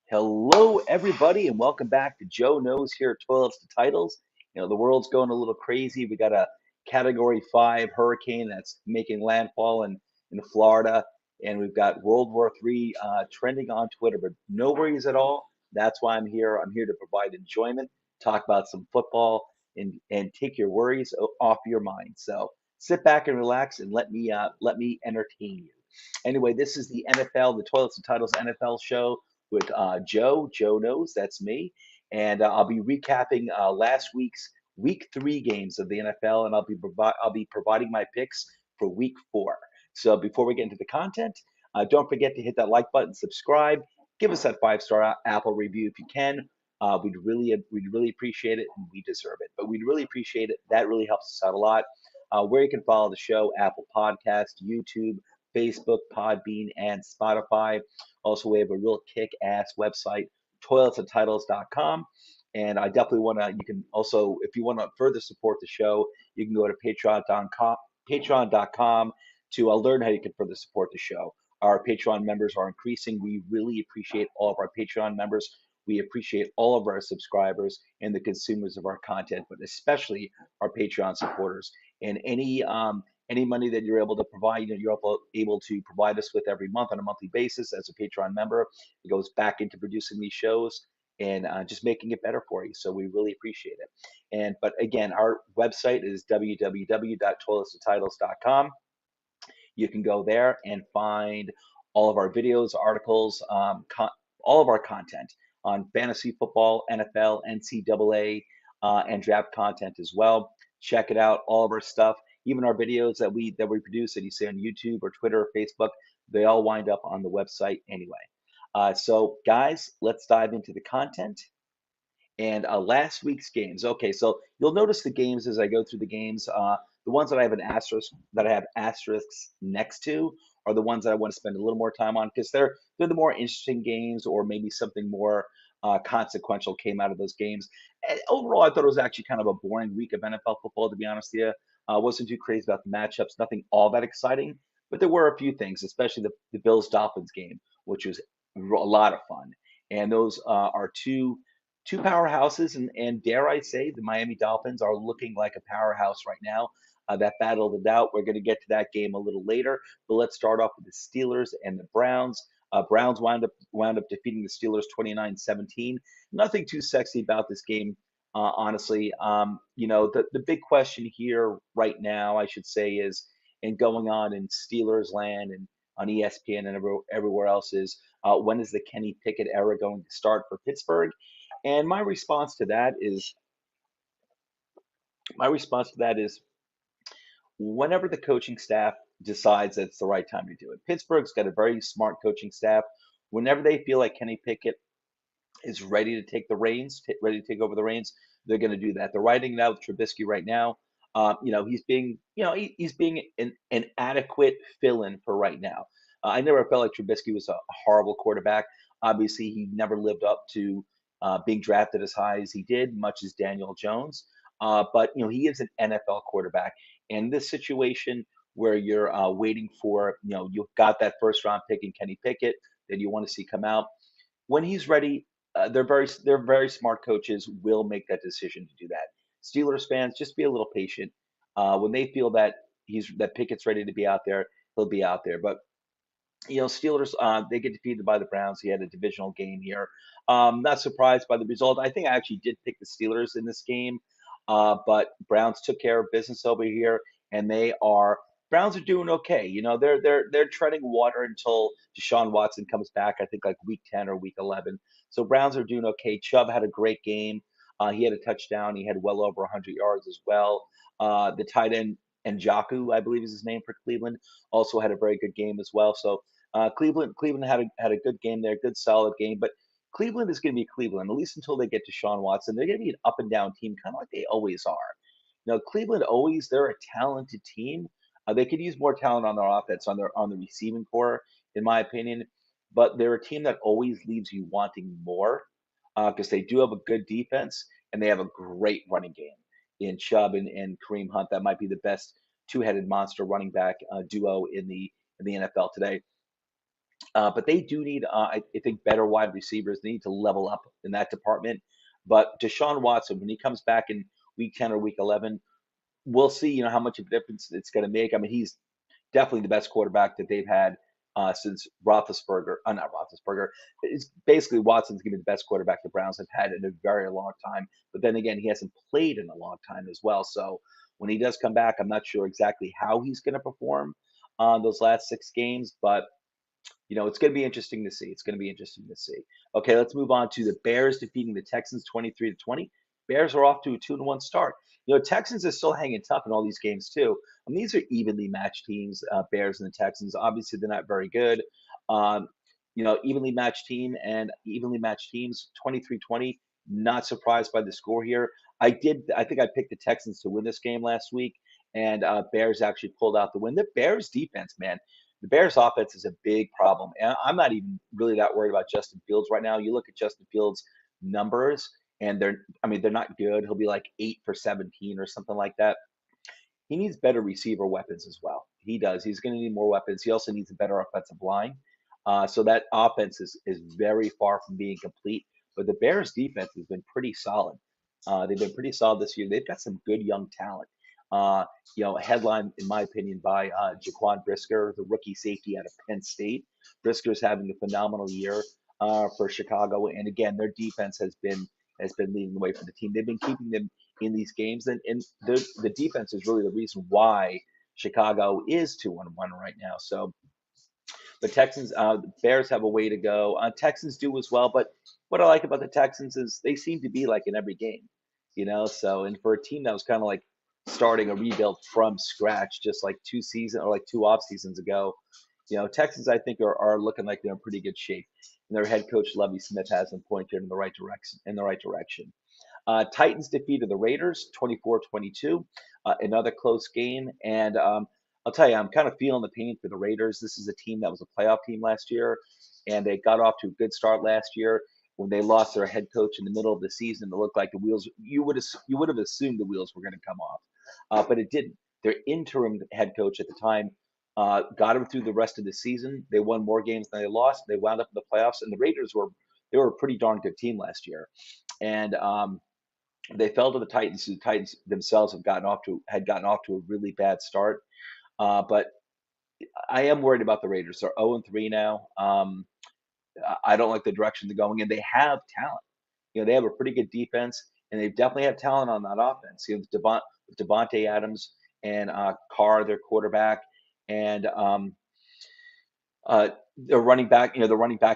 Hello, everybody, and welcome back to Joe Knows here at Toilets to Titles. The world's going a little crazy. We got a Category 5 hurricane that's making landfall in Florida, and we've got World War III trending on Twitter, but no worries at all. That's why I'm here. I'm here to provide enjoyment, talk about some football, and take your worries off your mind. So sit back and relax, and let me entertain you. Anyway, this is the NFL, the Toilets to Titles NFL show with Joe. Joe Knows, that's me. And I'll be recapping last week's Week 3 games of the NFL, and I'll be providing my picks for Week 4. So before we get into the content, don't forget to hit that like button, subscribe, give us that 5-star Apple review if you can. We'd really appreciate it, and we deserve it. But we'd really appreciate it. That really helps us out a lot. Where you can follow the show: Apple Podcast, YouTube, Facebook, Podbean, and Spotify. Also, we have a real kick-ass website, toiletsandtitles.com. And I definitely you can also, if you want to further support the show, you can go to patreon.com to learn how you can further support the show. Our Patreon members are increasing. We really appreciate all of our Patreon members. We appreciate all of our subscribers and the consumers of our content, but especially our Patreon supporters. And any money that you're able to provide, you're able to provide us with every month on a monthly basis as a Patreon member. It goes back into producing these shows and just making it better for you. So we really appreciate it. But again, our website is www.toiletstotitles.com. You can go there and find all of our videos, articles, all of our content on fantasy football, NFL, NCAA, and draft content as well. Check it out. All of our stuff, even our videos that we produce that you see on YouTube or Twitter or Facebook, they all wind up on the website anyway. So guys, let's dive into the content. And last week's games. Okay, so you'll notice the games as I go through the games. The ones that I have asterisks next to are the ones that I want to spend a little more time on because they're the more interesting games, or maybe something more consequential came out of those games. And overall, I thought it was actually kind of a boring week of NFL football, to be honest with you. I wasn't too crazy about the matchups, nothing all that exciting, but there were a few things, especially the Bills Dolphins game, which was a lot of fun. And those are two powerhouses, and dare I say, the Miami Dolphins are looking like a powerhouse right now. That battle it out. We're going to get to that game a little later, but let's start off with the Steelers and the Browns. Browns wound up defeating the Steelers 29-17. Nothing too sexy about this game, honestly. The big question here right now, I should say, is, and going on in Steelers land and on ESPN and everywhere else, is when is the Kenny Pickett era going to start for Pittsburgh? And my response to that is whenever the coaching staff decides that it's the right time to do it. Pittsburgh's got a very smart coaching staff. Whenever they feel like Kenny Pickett is ready to take over the reins, they're going to do that. They're writing it out with Trubisky right now. He's being an adequate fill-in for right now. I never felt like Trubisky was a horrible quarterback. Obviously, he never lived up to being drafted as high as he did, much as Daniel Jones. But he is an NFL quarterback. And this situation where you're waiting for, you've got that first round pick in Kenny Pickett that you want to see come out when he's ready. They're very smart coaches will make that decision to do that. Steelers fans, just be a little patient. When they feel that Pickett's ready to be out there, he'll be out there. But Steelers, they get defeated by the Browns. He had a divisional game here. Not surprised by the result. I think I actually did pick the Steelers in this game, but Browns took care of business over here, and Browns are doing okay. They're treading water until Deshaun Watson comes back. I think like week 10 or week 11. So Browns are doing okay. Chubb had a great game. He had a touchdown. He had well over 100 yards as well. The tight end Njoku, I believe is his name for Cleveland, also had a very good game as well. So Cleveland had a good game there, good solid game. But Cleveland is going to be Cleveland, at least until they get to Deshaun Watson. They're going to be an up and down team, kind of like they always are. Cleveland they're a talented team. They could use more talent on their offense, on the receiving core, in my opinion. But they're a team that always leaves you wanting more because they do have a good defense and they have a great running game in Chubb and Kareem Hunt. That might be the best two-headed monster running back duo in the NFL today. But they do need, I think, better wide receivers. They need to level up in that department. But Deshaun Watson, when he comes back in week 10 or week 11, we'll see, how much of a difference it's going to make. I mean, he's definitely the best quarterback that they've had since Roethlisberger. Not Roethlisberger. It's basically Watson's going to be the best quarterback the Browns have had in a very long time. But then again, he hasn't played in a long time as well. So when he does come back, I'm not sure exactly how he's going to perform on those last 6 games, but it's going to be interesting to see. It's going to be interesting to see. Okay, let's move on to the Bears defeating the Texans 23-20. Bears are off to a 2-1 start. Texans are still hanging tough in all these games too. I mean, these are evenly matched teams, Bears and the Texans. Obviously, they're not very good. Um, evenly matched team and evenly matched teams, 23-20. Not surprised by the score here. I think I picked the Texans to win this game last week, and Bears actually pulled out the win. The Bears defense, man, the Bears offense is a big problem. And I'm not even really that worried about Justin Fields right now. You look at Justin Fields' numbers, and they're not good. He'll be like 8 for 17 or something like that. He needs better receiver weapons as well. He does. He's going to need more weapons. He also needs a better offensive line. So that offense is very far from being complete. But the Bears defense has been pretty solid. They've been pretty solid this year. They've got some good young talent. Uh, a headline, in my opinion, by Jaquan Brisker, the rookie safety out of Penn State. Brisker's having a phenomenal year for Chicago, and again, their defense has been leading the way for the team. They've been keeping them in these games, and the defense is really the reason why Chicago is 2-1 right now. So the Bears have a way to go. Texans do as well, but what I like about the Texans is they seem to be like in every game. So, and for a team that was kind of like starting a rebuild from scratch, just like 2 off seasons ago, Texans I think are looking like they're in pretty good shape, and their head coach Lovie Smith has them pointed in the right direction. Titans defeated the Raiders 24-22, another close game. And I'll tell you, I'm kind of feeling the pain for the Raiders. This is a team that was a playoff team last year, and they got off to a good start last year. When they lost their head coach in the middle of the season, it looked like the wheels. You would have assumed the wheels were going to come off, but it didn't. Their interim head coach at the time got them through the rest of the season. They won more games than they lost. They wound up in the playoffs, and the Raiders were a pretty darn good team last year. And they fell to the Titans. The Titans themselves had gotten off to a really bad start. But I am worried about the Raiders. They're 0-3 now. I don't like the direction they're going in. They have talent. They have a pretty good defense, and they definitely have talent on that offense. Devonte Adams and Carr, their quarterback, and the running back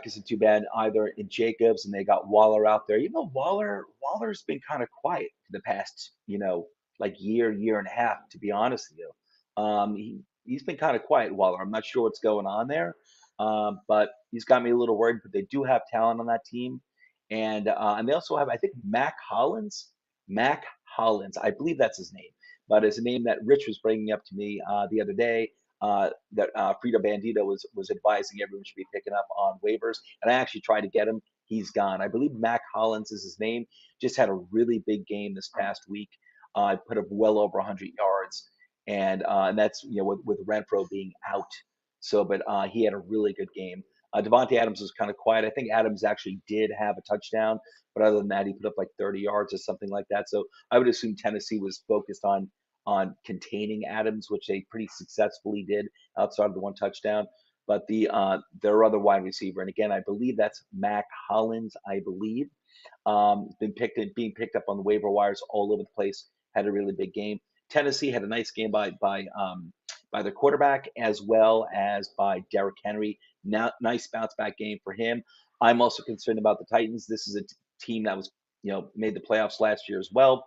isn't too bad either in Jacobs, and they got Waller out there. Waller's been kind of quiet for the past, like year and a half, to be honest with you. He's been kind of quiet, Waller. I'm not sure what's going on there, but he's got me a little worried. But they do have talent on that team, and they also have, I think, Mac Hollins. Mac Hollins, I believe that's his name, but it's a name that Rich was bringing up to me the other day that Frito Bandito was advising everyone should be picking up on waivers. And I actually tried to get him. He's gone. I believe Mac Hollins is his name. Just had a really big game this past week. Put up well over 100 yards, and that's with Renfro being out. So, but he had a really good game. Devonte Adams was kind of quiet. I think Adams actually did have a touchdown, but other than that, he put up like 30 yards or something like that. So I would assume Tennessee was focused on containing Adams, which they pretty successfully did outside of the one touchdown. But their other wide receiver, and again, I believe that's Mac Hollins, I believe, being picked up on the waiver wires all over the place. Had a really big game. Tennessee had a nice game by their quarterback as well as by Derrick Henry. Now, nice bounce back game for him. I'm also concerned about the Titans. This is a team that was made the playoffs last year as well,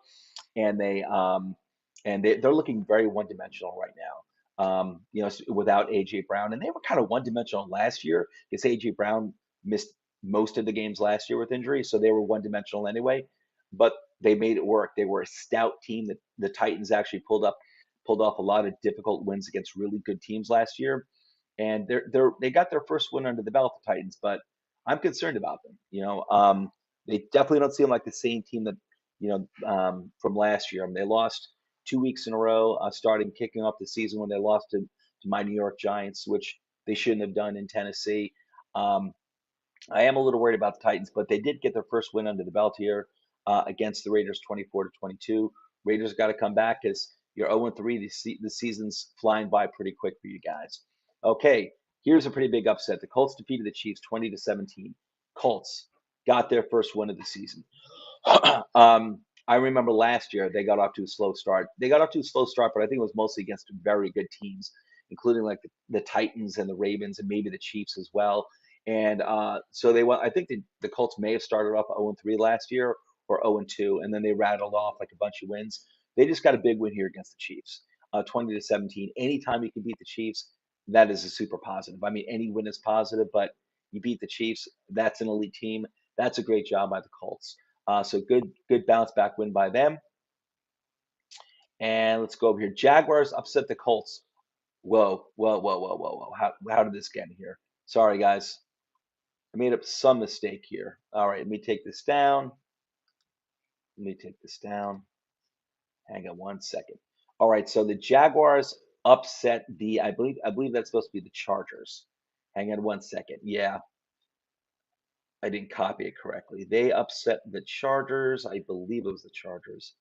and they're looking very one-dimensional right now. Without AJ Brown, and they were kind of one-dimensional last year because AJ Brown missed most of the games last year with injury, so they were one-dimensional anyway. But they made it work. They were a stout team that the Titans actually pulled off a lot of difficult wins against really good teams last year, and they got their first win under the belt, the Titans. But I'm concerned about them. They definitely don't seem like the same team that from last year. I mean, they lost 2 weeks in a row, starting kicking off the season when they lost to my New York Giants, which they shouldn't have done in Tennessee. Um, I am a little worried about the Titans, but they did get their first win under the belt here against the Raiders, 24-22. Raiders got to come back because you're 0-3. The season's flying by pretty quick for you guys. Okay, here's a pretty big upset. The Colts defeated the Chiefs 20-17. Colts got their first win of the season. I remember last year they got off to a slow start. They got off to a slow start, but I think it was mostly against very good teams, including like the Titans and the Ravens and maybe the Chiefs as well. And so they went. I think the Colts may have started off 0-3 last year or 0-2, and then they rattled off like a bunch of wins. They just got a big win here against the Chiefs, 20-17. Anytime you can beat the Chiefs, that is a super positive. I mean, any win is positive, but you beat the Chiefs, that's an elite team. That's a great job by the Colts. So good bounce back win by them. And let's go over here. Jaguars upset the Colts. Whoa, whoa, whoa, whoa, whoa, whoa. How did this get in here? Sorry, guys. I made up some mistake here. All right, let me take this down. Let me take this down. Hang on one second. All right, so the Jaguars upset I believe that's supposed to be the Chargers. Hang on one second. Yeah, I didn't copy it correctly. They upset the Chargers. I believe it was the Chargers.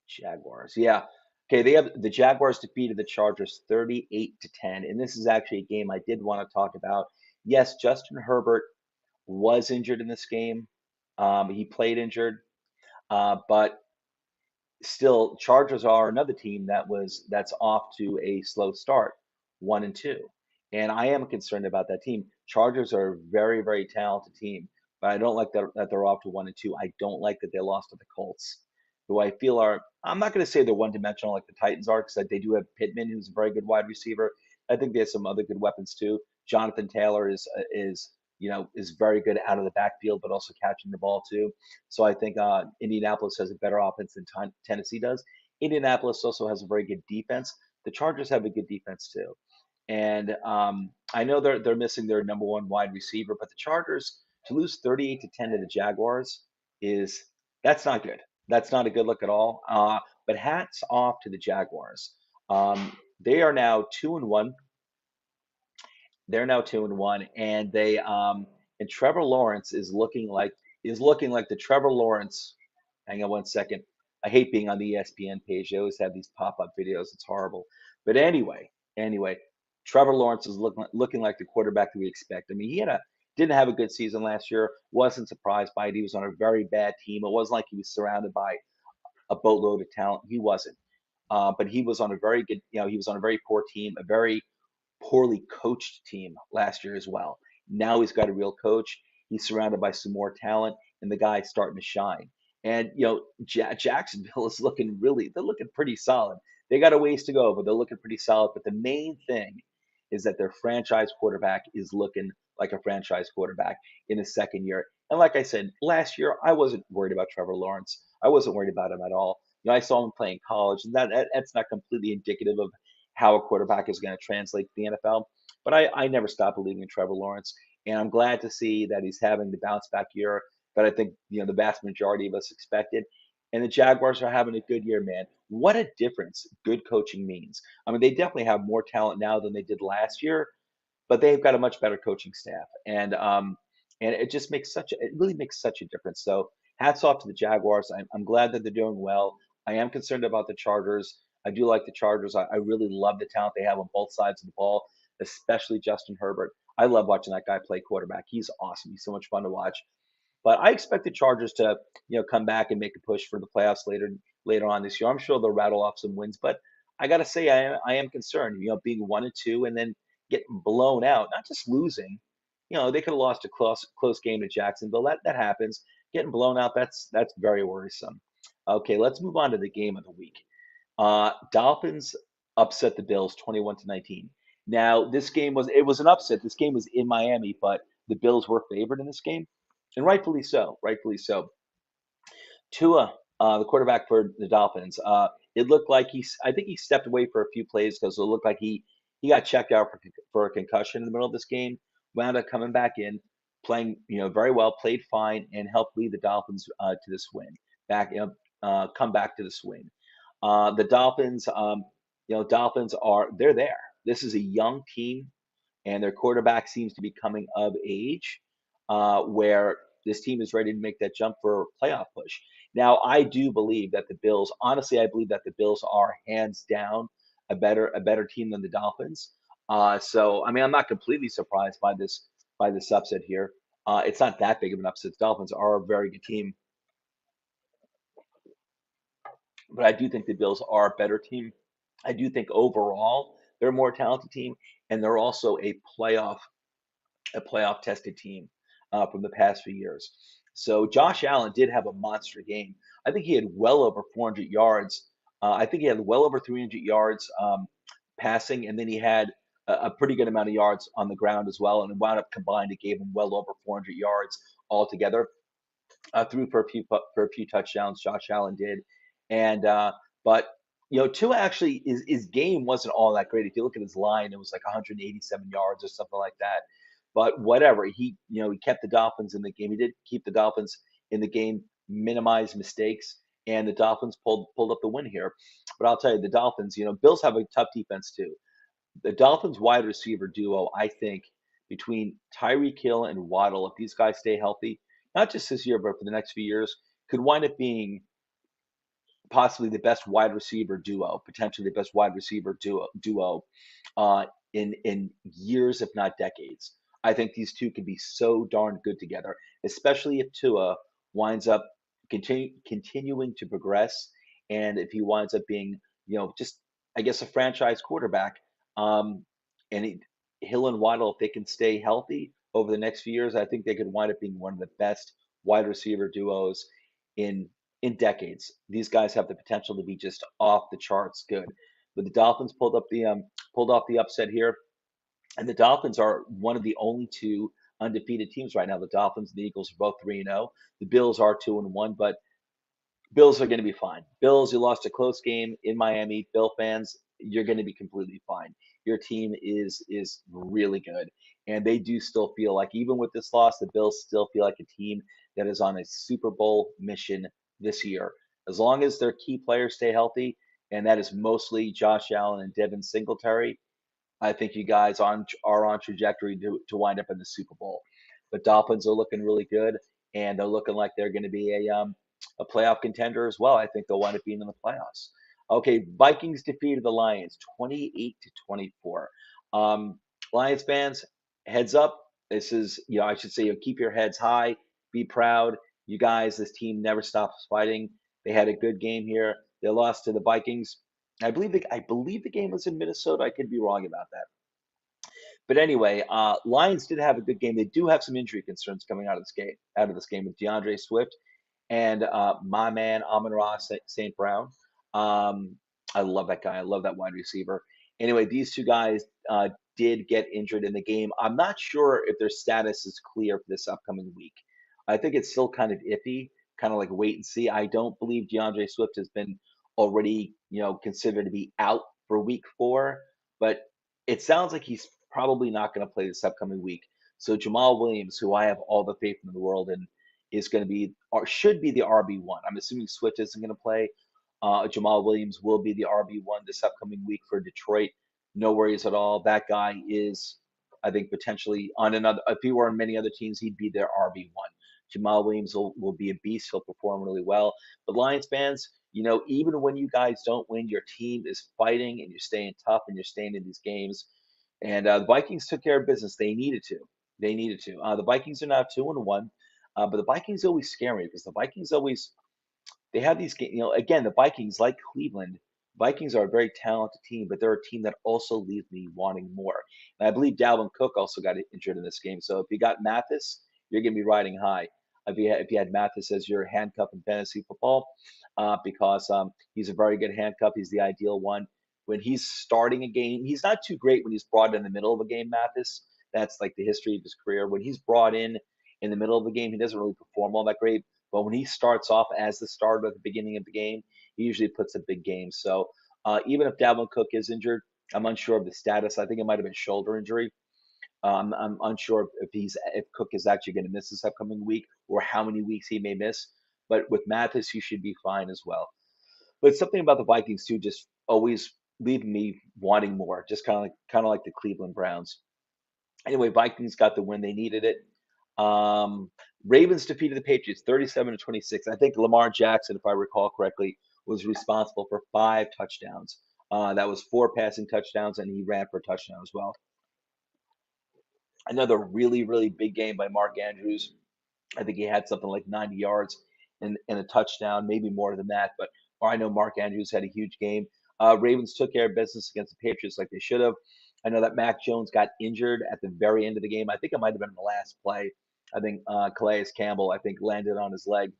Jaguars. Yeah. Okay, the Jaguars defeated the Chargers 38-10, and this is actually a game I did want to talk about. Yes, Justin Herbert was injured in this game. He played injured, but still, Chargers are another team that's off to a slow start, 1-2, and I am concerned about that team. Chargers are a very, very talented team, but I don't like that they're off to 1-2. I don't like that they lost to the Colts, who I feel are. I'm not going to say they're one-dimensional like the Titans are, because they do have Pittman, who's a very good wide receiver. I think they have some other good weapons too. Jonathan Taylor is very good out of the backfield, but also catching the ball too. So I think Indianapolis has a better offense than Tennessee does. Indianapolis also has a very good defense. The Chargers have a good defense too, and I know they're missing their number one wide receiver, but the Chargers to lose 38-10 to the Jaguars is that's not good. That's not a good look at all. But hats off to the Jaguars. They are now 2-1. They're now 2-1, and and Trevor Lawrence is looking like the Trevor Lawrence. Hang on one second. I hate being on the ESPN page. They always have these pop-up videos. It's horrible. But anyway, Trevor Lawrence is looking like the quarterback that we expect. I mean, didn't have a good season last year. Wasn't surprised by it. He was on a very bad team. It wasn't like he was surrounded by a boatload of talent. He wasn't. But he was on a very good. He was on a very poor team, a very poorly coached team last year as well. Now he's got a real coach. He's surrounded by some more talent, and the guy's starting to shine. And Jacksonville is they're looking pretty solid. They got a ways to go, but they're looking pretty solid. But the main thing is that their franchise quarterback is looking like a franchise quarterback in his second year. And like I said, last year I wasn't worried about Trevor Lawrence. I wasn't worried about him at all. I saw him playing college, and that's not completely indicative of how a quarterback is going to translate to the NFL. But I never stopped believing in Trevor Lawrence, and I'm glad to see that he's having the bounce back year that I think the vast majority of us expected. And the Jaguars are having a good year, man. What a difference good coaching means. I mean, they definitely have more talent now than they did last year, but they've got a much better coaching staff, and it really makes such a difference. So hats off to the Jaguars. I'm glad that they're doing well. I am concerned about the Chargers. I do like the Chargers. I really love the talent they have on both sides of the ball, especially Justin Herbert. I love watching that guy play quarterback. He's awesome. He's so much fun to watch. But I expect the Chargers to, come back and make a push for the playoffs later on this year. I'm sure they'll rattle off some wins, but I got to say I am concerned. Being 1-2 and then getting blown out, not just losing. They could have lost a close game to Jacksonville. That happens. Getting blown out, that's very worrisome. Okay, let's move on to the game of the week. Dolphins upset the Bills 21-19. Now, it was an upset. This game was in Miami, but the Bills were favored in this game, and rightfully so. Rightfully so. Tua, the quarterback for the Dolphins, it looked like I think he stepped away for a few plays because it looked like he got checked out for a concussion in the middle of this game. Wound up coming back in, playing very well, played fine, and helped lead the Dolphins to this win. Back come back to the swing. The Dolphins, Dolphins they're there. This is a young team, and their quarterback seems to be coming of age, where this team is ready to make that jump for a playoff push. Now, I do believe that the Bills, honestly, I believe that the Bills are hands down a better team than the Dolphins. So, I mean, I'm not completely surprised by this upset here. It's not that big of an upset. The Dolphins are a very good team, but I do think the Bills are a better team. I do think overall they're a more talented team, and they're also a playoff tested team from the past few years. So Josh Allen did have a monster game. I think he had well over 400 yards. I think he had well over 300 yards passing, and then he had a pretty good amount of yards on the ground as well. And it wound up combined, it gave him well over 400 yards altogether. Threw for a few touchdowns. Josh Allen did, and but Tua actually his game wasn't all that great. If you look at his line, it was like 187 yards or something like that. But whatever, he kept the Dolphins in the game. He did keep the Dolphins in the game, minimize mistakes, and the Dolphins pulled up the win here. But I'll tell you, the Dolphins, Bills have a tough defense too. The Dolphins wide receiver duo, I think, between Tyreek Hill and Waddle, if these guys stay healthy, not just this year, but for the next few years, could wind up being possibly the best wide receiver duo, potentially the best wide receiver duo in years, if not decades. I think these two could be so darn good together, especially if Tua winds up continuing to progress, and if he winds up being, just I guess a franchise quarterback. And Hill and Waddle, if they can stay healthy over the next few years, I think they could wind up being one of the best wide receiver duos in decades. These guys have the potential to be just off the charts good. But the Dolphins pulled off the upset here, and the Dolphins are one of the only two undefeated teams right now. The Dolphins and the Eagles are both 3-0. The Bills are 2-1, but Bills are going to be fine. Bills, you lost a close game in Miami. Bill fans, you're going to be completely fine. Your team is really good, and they do still feel like, even with this loss, the Bills still feel like a team that is on a Super Bowl mission this year. As long as their key players stay healthy, and that is mostly Josh Allen and Devin Singletary, I think you guys are on trajectory to wind up in the Super Bowl. But Dolphins are looking really good, and they're looking like they're going to be a playoff contender as well. I think they'll wind up being in the playoffs. Okay, Vikings defeated the Lions 28-24. Um, Lions fans, heads up. This is, I should say, keep your heads high, be proud. You guys, this team never stops fighting. They had a good game here. They lost to the Vikings. I believe the game was in Minnesota. I could be wrong about that. But anyway, Lions did have a good game. They do have some injury concerns coming out of this game with DeAndre Swift and my man Amon-Ra St. Brown. Um, I love that guy. I love that wide receiver. Anyway, these two guys did get injured in the game. I'm not sure if their status is clear for this upcoming week. I think it's still kind of iffy, kind of like wait and see. I don't believe DeAndre Swift has been already, considered to be out for week 4, but it sounds like he's probably not going to play this upcoming week. So Jamal Williams, who I have all the faith in the world in, is going to be or should be the RB1. I'm assuming Swift isn't going to play. Jamal Williams will be the RB1 this upcoming week for Detroit. No worries at all. That guy is, I think, potentially on another. If he were on many other teams, he'd be their RB1. Jamal Williams will be a beast. He'll perform really well. But Lions fans, even when you guys don't win, your team is fighting and you're staying tough and you're staying in these games. And the Vikings took care of business. They needed to. They needed to. The Vikings are now 2-1. But the Vikings always scare me because the Vikings always they have these games. Again, the Vikings, like Cleveland, Vikings are a very talented team, but they're a team that also leaves me wanting more. And I believe Dalvin Cook also got injured in this game. So if you got Mathis, you're going to be riding high. If you had Mathis as your handcuff in fantasy football, because he's a very good handcuff. He's the ideal one. When he's starting a game, he's not too great when he's brought in the middle of a game, Mathis. That's like the history of his career. When he's brought in the middle of the game, he doesn't really perform all that great. But when he starts off as the starter at the beginning of the game, he usually puts a big game. So even if Dalvin Cook is injured, I'm unsure of the status. I think it might have been shoulder injury. I'm unsure if Cook is actually going to miss this upcoming week or how many weeks he may miss. but with Mathis, he should be fine as well. But something about the Vikings too, just always leaving me wanting more, just kind of like the Cleveland Browns. Anyway, Vikings got the win; they needed it. Um, Ravens defeated the Patriots 37-26. I think Lamar Jackson, if I recall correctly, was responsible for 5 touchdowns. That was 4 passing touchdowns, and he ran for a touchdown as well. Another really, really big game by Mark Andrews. I think he had something like 90 yards and a touchdown, maybe more than that. But I know Mark Andrews had a huge game. Ravens took care of business against the Patriots like they should have. I know that Mac Jones got injured at the very end of the game. I think it might have been the last play. I think Calais Campbell, I think, landed on his leg.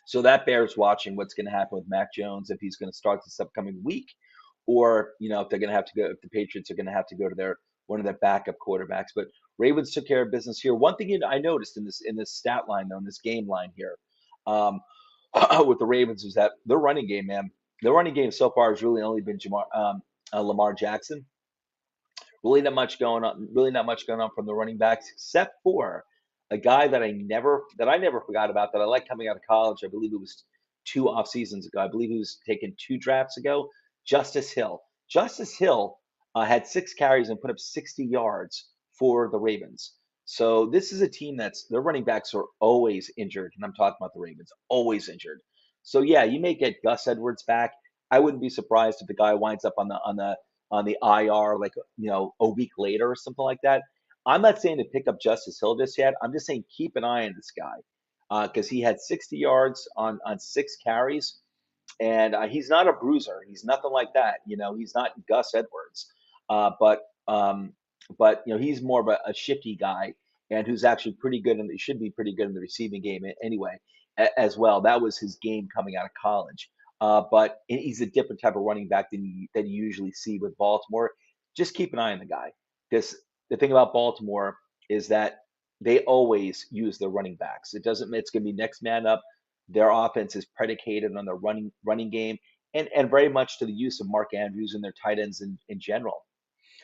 So that bears watching what's going to happen with Mac Jones if he's going to start this upcoming week, or if they're going to have to go, if the Patriots are going to have to go to their one of their backup quarterbacks. But Ravens took care of business here. One thing I noticed in this stat line though, in this game line here, um, with the Ravens is that their running game, man, their running game so far has really only been Lamar Jackson. Really not much going on from the running backs, except for a guy that I never forgot about that I like coming out of college. I believe it was 2 off seasons ago. I believe he was taken 2 drafts ago. Justice Hill. Justice Hill had 6 carries and put up 60 yards for the Ravens. So this is a team that's their running backs are always injured, and I'm talking about the Ravens, always injured. So yeah, you may get Gus Edwards back. I wouldn't be surprised if the guy winds up on the IR like a week later or something like that. I'm not saying to pick up Justice Hill just yet. I'm just saying keep an eye on this guy because he had 60 yards on 6 carries, and he's not a bruiser. He's nothing like that. He's not Gus Edwards, uh, but um, but he's more of a shifty guy and who's actually pretty good and should be pretty good in the receiving game anyway as well. That was his game coming out of college. But he's a different type of running back than you usually see with Baltimore. Just keep an eye on the guy because the thing about Baltimore is that they always use their running backs. It doesn't. It's going to be next man up. Their offense is predicated on the running game and very much to the use of Mark Andrews and their tight ends in general.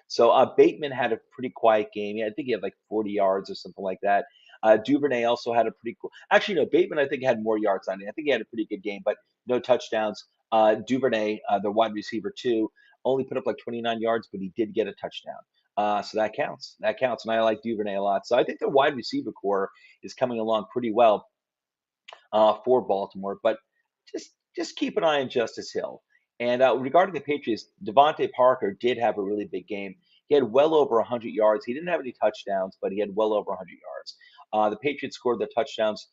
So Bateman had a pretty quiet game. Yeah, I think he had like 40 yards or something like that. Duvernay also had a pretty cool. Actually, no, Bateman I think had more yards on it. I think he had a pretty good game, but no touchdowns. Duvernay, the wide receiver too, only put up like 29 yards, but he did get a touchdown. So that counts. That counts, and I like Duvernay a lot. So I think the wide receiver core is coming along pretty well for Baltimore. But just keep an eye on Justice Hill. And regarding the Patriots, Devonte Parker did have a really big game. He had well over 100 yards. He didn't have any touchdowns, but he had well over 100 yards. The Patriots scored their touchdowns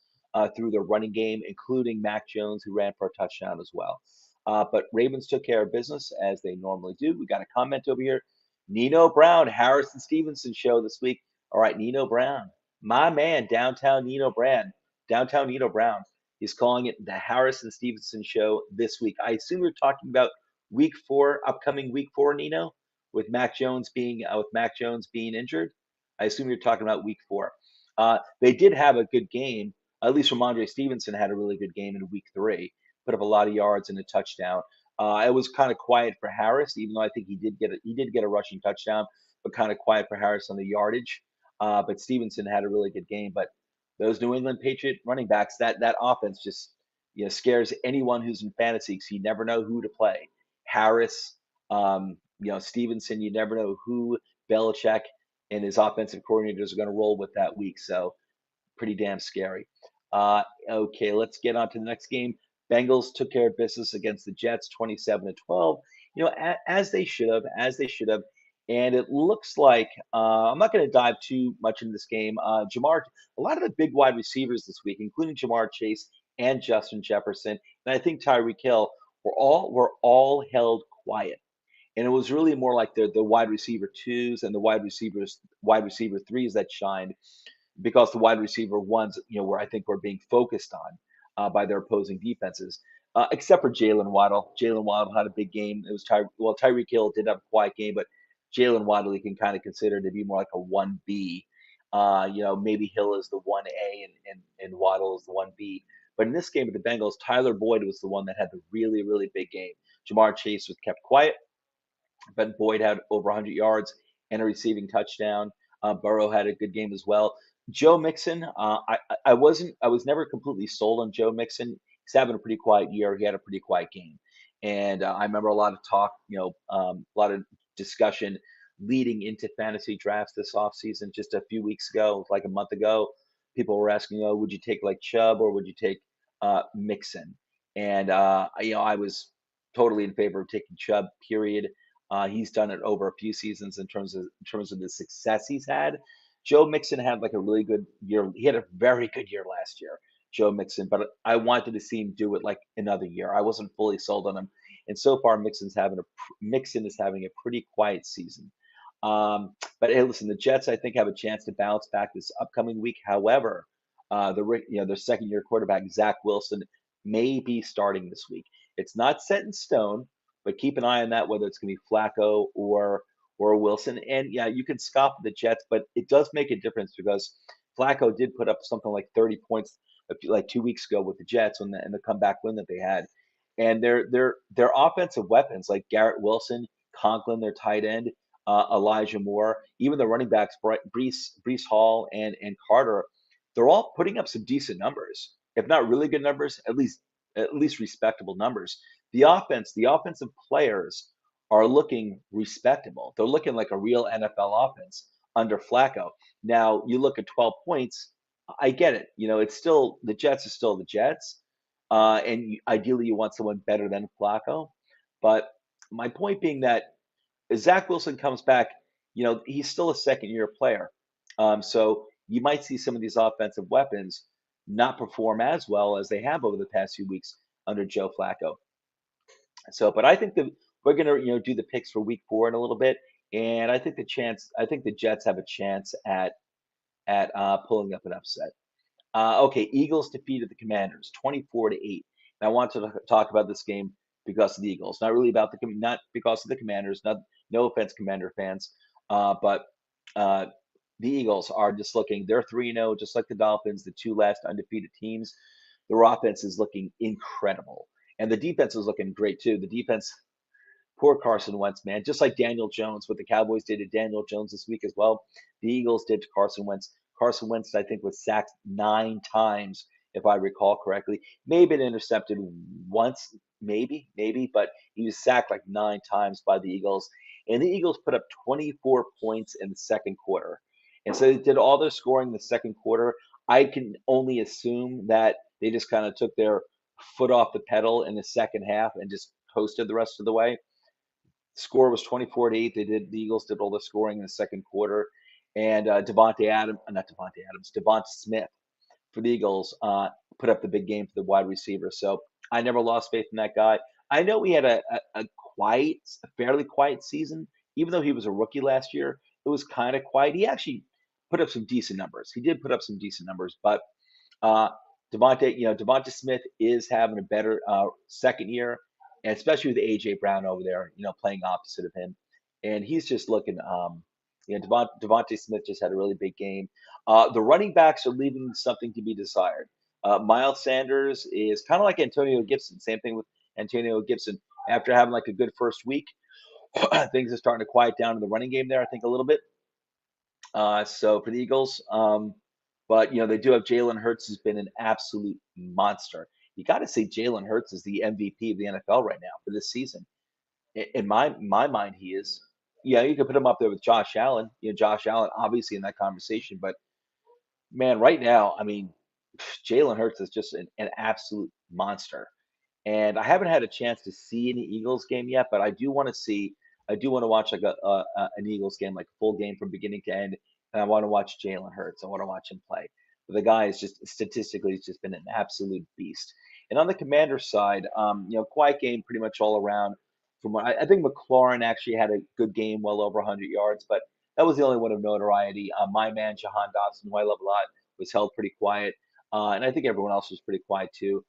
through their running game, including Mac Jones, who ran for a touchdown as well. But Ravens took care of business as they normally do. We got a comment over here. Nino Brown, Harrison Stevenson show this week. All right, Nino Brown, my man, downtown Nino Brown. He's calling it the Harrison Stevenson Show this week. I assume you're talking about Week 4, upcoming Week 4, Nino, with Mac Jones being injured. I assume you're talking about Week 4. They did have a good game. At least Ramondre Stevenson had a really good game in Week 3. Put up a lot of yards and a touchdown. It was kind of quiet for Harris, even though I think he did get a rushing touchdown, but kind of quiet for Harris on the yardage. But Stevenson had a really good game. But those New England Patriot running backs, that offense just scares anyone who's in fantasy because you never know who to play. Harris, Stevenson, you never know who Belichick and his offensive coordinators are going to roll with that week. So pretty damn scary. Okay, let's get on to the next game. Bengals took care of business against the Jets, 27-12. As they should have, And it looks like I'm not going to dive too much into this game. A lot of the big wide receivers this week, including Jamar Chase and Justin Jefferson, and I think Tyreek Hill, were all held quiet. And it was really more like the wide receiver twos and the wide receiver threes that shined because the wide receiver ones, where I think were being focused on by their opposing defenses, except for Jalen Waddle. Jalen Waddle had a big game. It was Tyreek Hill did have a quiet game, but Jalen Waddle you can kind of consider to be more like a 1B. Maybe Hill is the 1A and Waddle is the 1B. But in this game with the Bengals, Tyler Boyd was the one that had the really, really big game. Jamar Chase was kept quiet, but Boyd had over 100 yards and a receiving touchdown. Burrow had a good game as well. Joe Mixon, I was never completely sold on Joe Mixon. He's having a pretty quiet year. He had a pretty quiet game, and I remember a lot of talk, a lot of discussion leading into fantasy drafts this offseason. Just a few weeks ago, like a month ago, people were asking, "Oh, would you take like Chubb or would you take Mixon?" And I was totally in favor of taking Chubb. Period. He's done it over a few seasons in terms of the success he's had. Joe Mixon had like a really good year. He had a very good year last year, Joe Mixon, but I wanted to see him do it like another year. I wasn't fully sold on him, and so far Mixon is having a pretty quiet season. But hey, listen, the Jets I think have a chance to bounce back this upcoming week. However, their second year quarterback Zach Wilson may be starting this week. It's not set in stone, but keep an eye on that whether it's going to be Flacco or Wilson. And yeah, you can scoff at the Jets, but it does make a difference because Flacco did put up something like 30 points like 2 weeks ago with the Jets in the comeback win that they had. And their offensive weapons like Garrett Wilson, Conklin, their tight end, Elijah Moore, even the running backs Brees Hall and Carter, they're all putting up some decent numbers, if not really good numbers, at least respectable numbers. The offensive players are looking respectable. They're looking like a real NFL offense under Flacco. Now you look at 12 points. I get it. It's still the Jets are still the Jets, and ideally you want someone better than Flacco. But my point being that as Zach Wilson comes back, he's still a second year player. So you might see some of these offensive weapons not perform as well as they have over the past few weeks under Joe Flacco. So, but I think that we're gonna, do the picks for Week 4 in a little bit, and I think the Jets have a chance at pulling up an upset. Okay, Eagles defeated the Commanders 24-8. And I want to talk about this game because of the Eagles, not really about not because of the Commanders. No offense, Commander fans, but uh, the Eagles are just looking. They're 3-0, just like the Dolphins, the two last undefeated teams. Their offense is looking incredible, and the defense is looking great too. The defense, poor Carson Wentz, man. Just like Daniel Jones, what the Cowboys did to Daniel Jones this week as well, the Eagles did to Carson Wentz. Carson Wentz, I think, was sacked 9 times, if I recall correctly. Maybe been intercepted once, maybe, but he was sacked like 9 times by the Eagles. And the Eagles put up 24 points in the second quarter. And so they did all their scoring in the second quarter. I can only assume that they just kind of took their foot off the pedal in the second half and just coasted the rest of the way. Score was 24-8. The Eagles did all the scoring in the second quarter, and Devonte Adams, Devonte Smith for the Eagles put up the big game for the wide receiver. So I never lost faith in that guy. I know he had a fairly quiet season, even though he was a rookie last year. It was kind of quiet. He actually put up some decent numbers. He did put up some decent numbers, but uh, Devonte Smith is having a better second year, and especially with AJ Brown over there, playing opposite of him, and he's just looking. Devonte Smith just had a really big game. The running backs are leaving something to be desired. Miles Sanders is kind of like Antonio Gibson. Same thing with Antonio Gibson. After having like a good first week, things are starting to quiet down in the running game there. I think a little bit. So for the Eagles, but they do have Jalen Hurts, who's been an absolute monster. You got to say Jalen Hurts is the MVP of the NFL right now for this season. In my mind, he is. Yeah, you could put him up there with Josh Allen. Josh Allen obviously in that conversation, but man, right now, I mean, Jalen Hurts is just an absolute monster. And I haven't had a chance to see any Eagles game yet, but I do want to see. I do want to watch like an Eagles game, like a full game from beginning to end, and I want to watch Jalen Hurts. I want to watch him play. But the guy is just statistically, he's just been an absolute beast. And on the Commander side, quiet game pretty much all around. From what I think McLaurin actually had a good game, well over 100 yards, but that was the only one of notoriety. My man Jahan Dotson, who I love a lot, was held pretty quiet, and I think everyone else was pretty quiet too,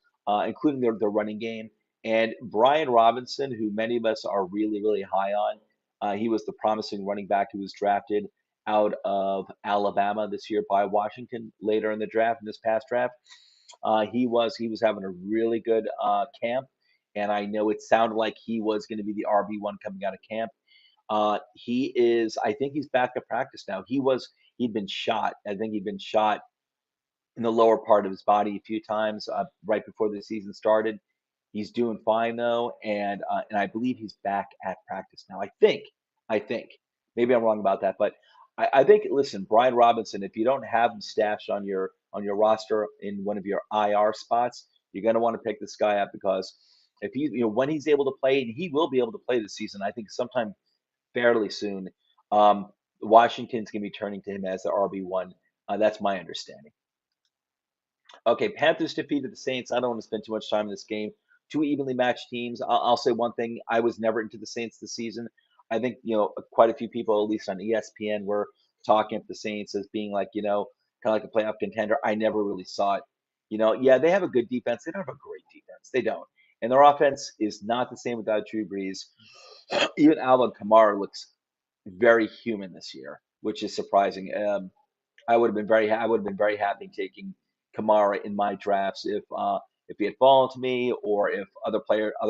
including their running game. And Brian Robinson, who many of us are really, really high on, he was the promising running back who was drafted out of Alabama this year by Washington later in the draft, in this past draft. He was having a really good camp, and I know it sounded like he was going to be the RB1 coming out of camp. He is. I think he's back to practice now. He he'd been shot. I think he'd been shot in the lower part of his body a few times right before the season started. He's doing fine though, and I believe he's back at practice now. I think maybe I'm wrong about that, but I think listen, Brian Robinson, if you don't have him stashed on your roster in one of your IR spots, you're going to want to pick this guy up because if he when he's able to play, and he will be able to play this season, I think sometime fairly soon. Um, Washington's going to be turning to him as the RB1. That's my understanding. Okay, Panthers defeated the Saints. I don't want to spend too much time in this game. Two evenly matched teams. I'll say one thing: I was never into the Saints this season. I think quite a few people, at least on ESPN, were talking of the Saints as being like kind of like a playoff contender. I never really saw it. Yeah, they have a good defense. They don't have a great defense. They don't, and their offense is not the same without Drew Brees. Even Alvin Kamara looks very human this year, which is surprising. I would have been very happy taking Kamara in my drafts if he had fallen to me, or if other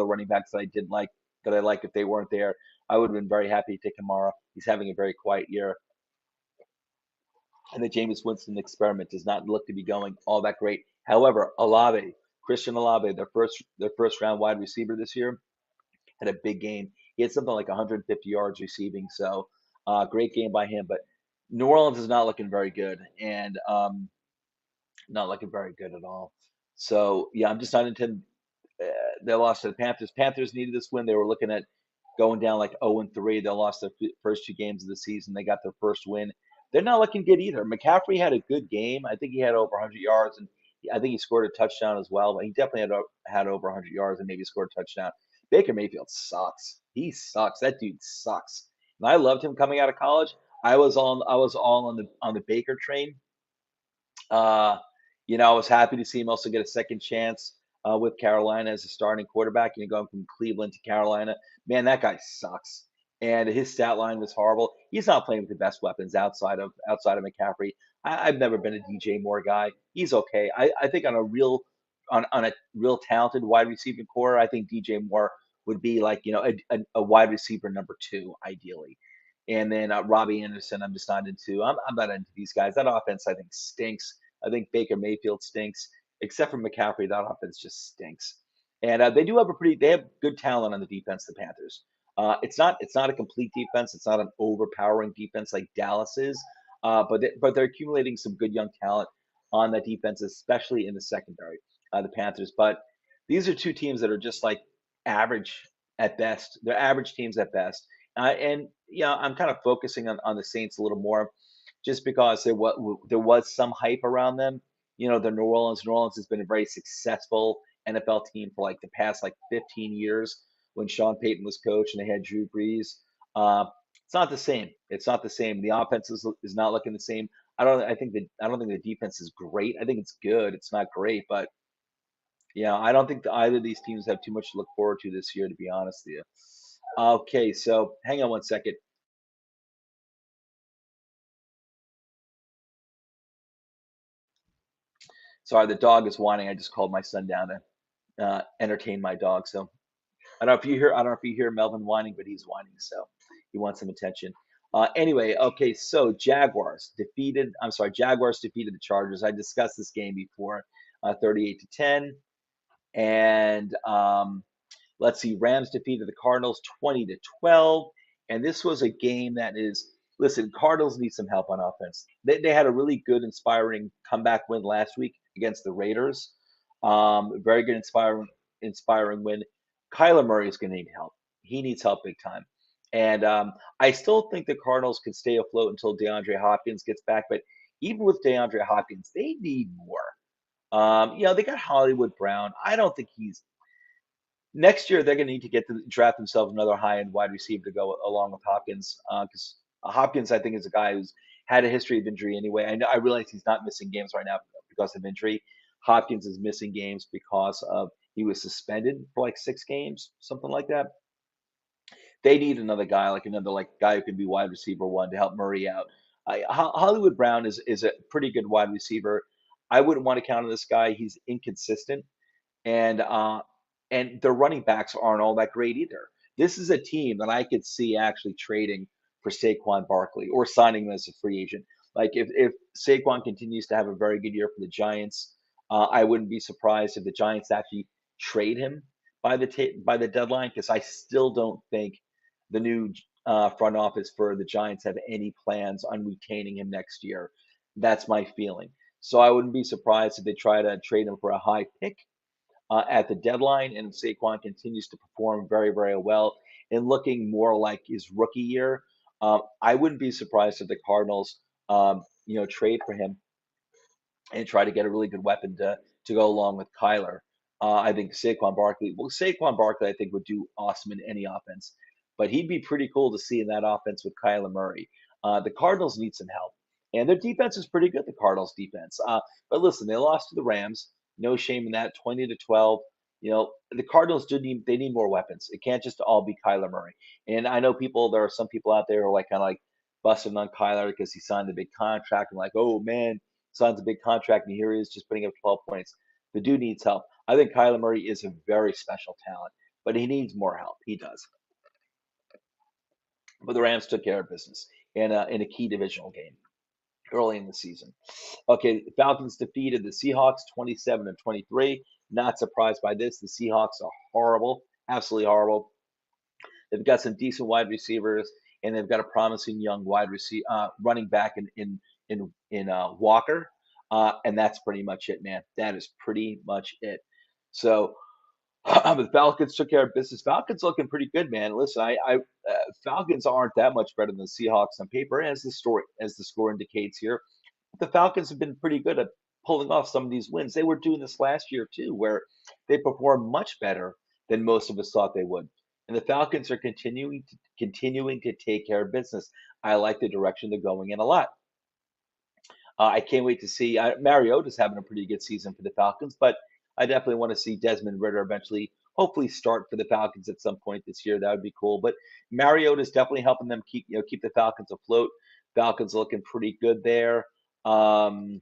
running backs that I didn't like that I like if they weren't there. I would have been very happy to take Kamara. He's having a very quiet year, and the Jameis Winston experiment does not look to be going all that great. However, Christian Olave, their first round wide receiver this year, had a big game. He had something like 150 yards receiving, so great game by him. But New Orleans is not looking very good, and not looking very good at all. So yeah, I'm just not into. Uh, they lost to the Panthers. Panthers needed this win. They were looking at going down like 0-3. They lost their first two games of the season. They got their first win. They're not looking good either. McCaffrey had a good game. I think he had over 100 yards, and I think he scored a touchdown as well. But he definitely had over 100 yards and maybe scored a touchdown. Baker Mayfield sucks. He sucks. That dude sucks. And I loved him coming out of college. I was all on the Baker train. Uh, I was happy to see him also get a second chance with Carolina as a starting quarterback. Going from Cleveland to Carolina, man, that guy sucks. And his stat line was horrible. He's not playing with the best weapons outside of McCaffrey. I've never been a DJ Moore guy. He's okay. I think on a real talented wide receiving core, I think DJ Moore would be like a wide receiver number two ideally. And then Robbie Anderson, I'm just not into. I'm not into these guys. That offense, I think, stinks. I think Baker Mayfield stinks, except for McCaffrey. That offense just stinks. And they have good talent on the defense. The Panthers. It's not a complete defense. It's not an overpowering defense like Dallas is. But they're accumulating some good young talent on that defense, especially in the secondary. The Panthers. But these are two teams that are just like average at best. They're average teams at best. And I'm kind of focusing on the Saints a little more, just because there was some hype around them. The New Orleans has been a very successful NFL team for like the past like 15 years when Sean Payton was coach and they had Drew Brees. Uh, it's not the same. It's not the same. The offense is not looking the same. I don't think the defense is great. I think it's good. It's not great, but yeah, I don't think either of these teams have too much to look forward to this year, to be honest with you. Okay, so hang on one second. Sorry, the dog is whining. I just called my son down to entertain my dog. So I don't know if you hear Melvin whining, but he's whining, so he wants some attention. Anyway, okay, so Jaguars defeated the Chargers. I discussed this game before, 38-10, and let's see, Rams defeated the Cardinals 20-12, and this was a game that is. Listen, Cardinals need some help on offense. They had a really good, inspiring comeback win last week against the Raiders. Very good, inspiring win. Kyler Murray is going to need help. He needs help big time. And I still think the Cardinals can stay afloat until DeAndre Hopkins gets back. But even with DeAndre Hopkins, they need more. They got Hollywood Brown. I don't think he's next year. They're going to need to draft themselves another high-end wide receiver to go along with Hopkins, because Hopkins, I think, is a guy who's had a history of injury anyway. I realize he's not missing games right now because of injury. Hopkins is missing games because of he was suspended for like 6 games, something like that. They need another guy, like another like guy who can be wide receiver one to help Murray out. Hollywood Brown is a pretty good wide receiver. I wouldn't want to count on this guy. He's inconsistent, and their running backs aren't all that great either. This is a team that I could see actually trading for Saquon Barkley or signing him as a free agent. Like if Saquon continues to have a very good year for the Giants, I wouldn't be surprised if the Giants actually trade him by the deadline, because I still don't think the new front office for the Giants have any plans on retaining him next year. That's my feeling. So I wouldn't be surprised if they try to trade him for a high pick at the deadline, and Saquon continues to perform very, very well and looking more like his rookie year. I wouldn't be surprised if the Cardinals, trade for him and try to get a really good weapon to go along with Kyler. I think Saquon Barkley, I think would do awesome in any offense, but he'd be pretty cool to see in that offense with Kyler Murray. The Cardinals need some help, and their defense is pretty good. The Cardinals defense, but listen, they lost to the Rams. No shame in that, 20-12. The Cardinals they need more weapons. It can't just all be Kyler Murray. And I know there are some people out there who are like kind of like busting on Kyler because he signed a big contract and like, oh man, signs a big contract, and here he is just putting up 12 points. The dude needs help. I think Kyler Murray is a very special talent, but he needs more help. He does. But the Rams took care of business in a key divisional game early in the season. Okay, the Falcons defeated the Seahawks 27-23. Not surprised by this. The Seahawks are horrible, absolutely horrible. They've got some decent wide receivers, and they've got a promising young running back in Walker, and that's pretty much it, man. That is pretty much it. So the Falcons took care of business. Falcons looking pretty good, man. Listen, Falcons aren't that much better than the Seahawks on paper, as the score indicates here. The Falcons have been pretty good at pulling off some of these wins. They were doing this last year too, where they performed much better than most of us thought they would. And the Falcons are continuing to take care of business. I like the direction they're going in a lot. I can't wait to see. Mariota's having a pretty good season for the Falcons, but I definitely want to see Desmond Ritter eventually, hopefully, start for the Falcons at some point this year. That would be cool. But Mariota's definitely helping them keep the Falcons afloat. Falcons looking pretty good there. Um,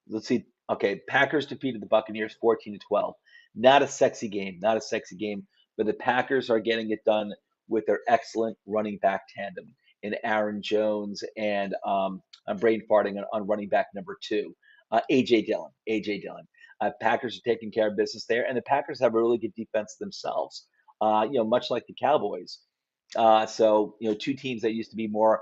let's see. Okay, Packers defeated the Buccaneers 14-12. Not a sexy game, not a sexy game, but the Packers are getting it done with their excellent running back tandem in Aaron Jones and I'm brain farting on running back number two, AJ Dillon. AJ Dillon. Packers are taking care of business there, and the Packers have a really good defense themselves. Much like the Cowboys. Two teams that used to be more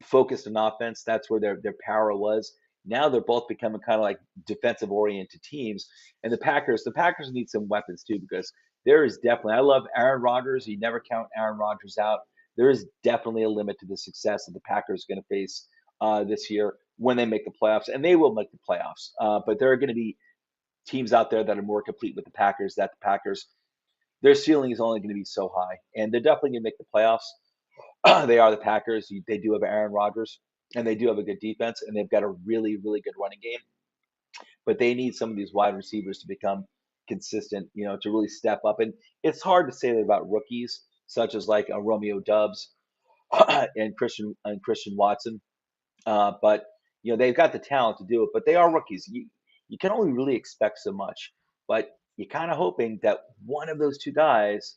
focused on offense. That's where their power was. Now they're both becoming kind of like defensive oriented teams. And the Packers need some weapons too, because there is definitely, I love Aaron Rodgers. You never count Aaron Rodgers out. There is definitely a limit to the success that the Packers are going to face this year when they make the playoffs, and they will make the playoffs. But there are going to be teams out there that are more complete with the Packers. That the Packers, their ceiling is only going to be so high, and they're definitely going to make the playoffs. They are the Packers. They do have Aaron Rodgers, and they do have a good defense, and they've got a really, really good running game. But they need some of these wide receivers to become consistent, to really step up. And it's hard to say that about rookies, such as like a Romeo Dubs and Christian Watson. But they've got the talent to do it. But they are rookies. You can only really expect so much. But you're kind of hoping that one of those two guys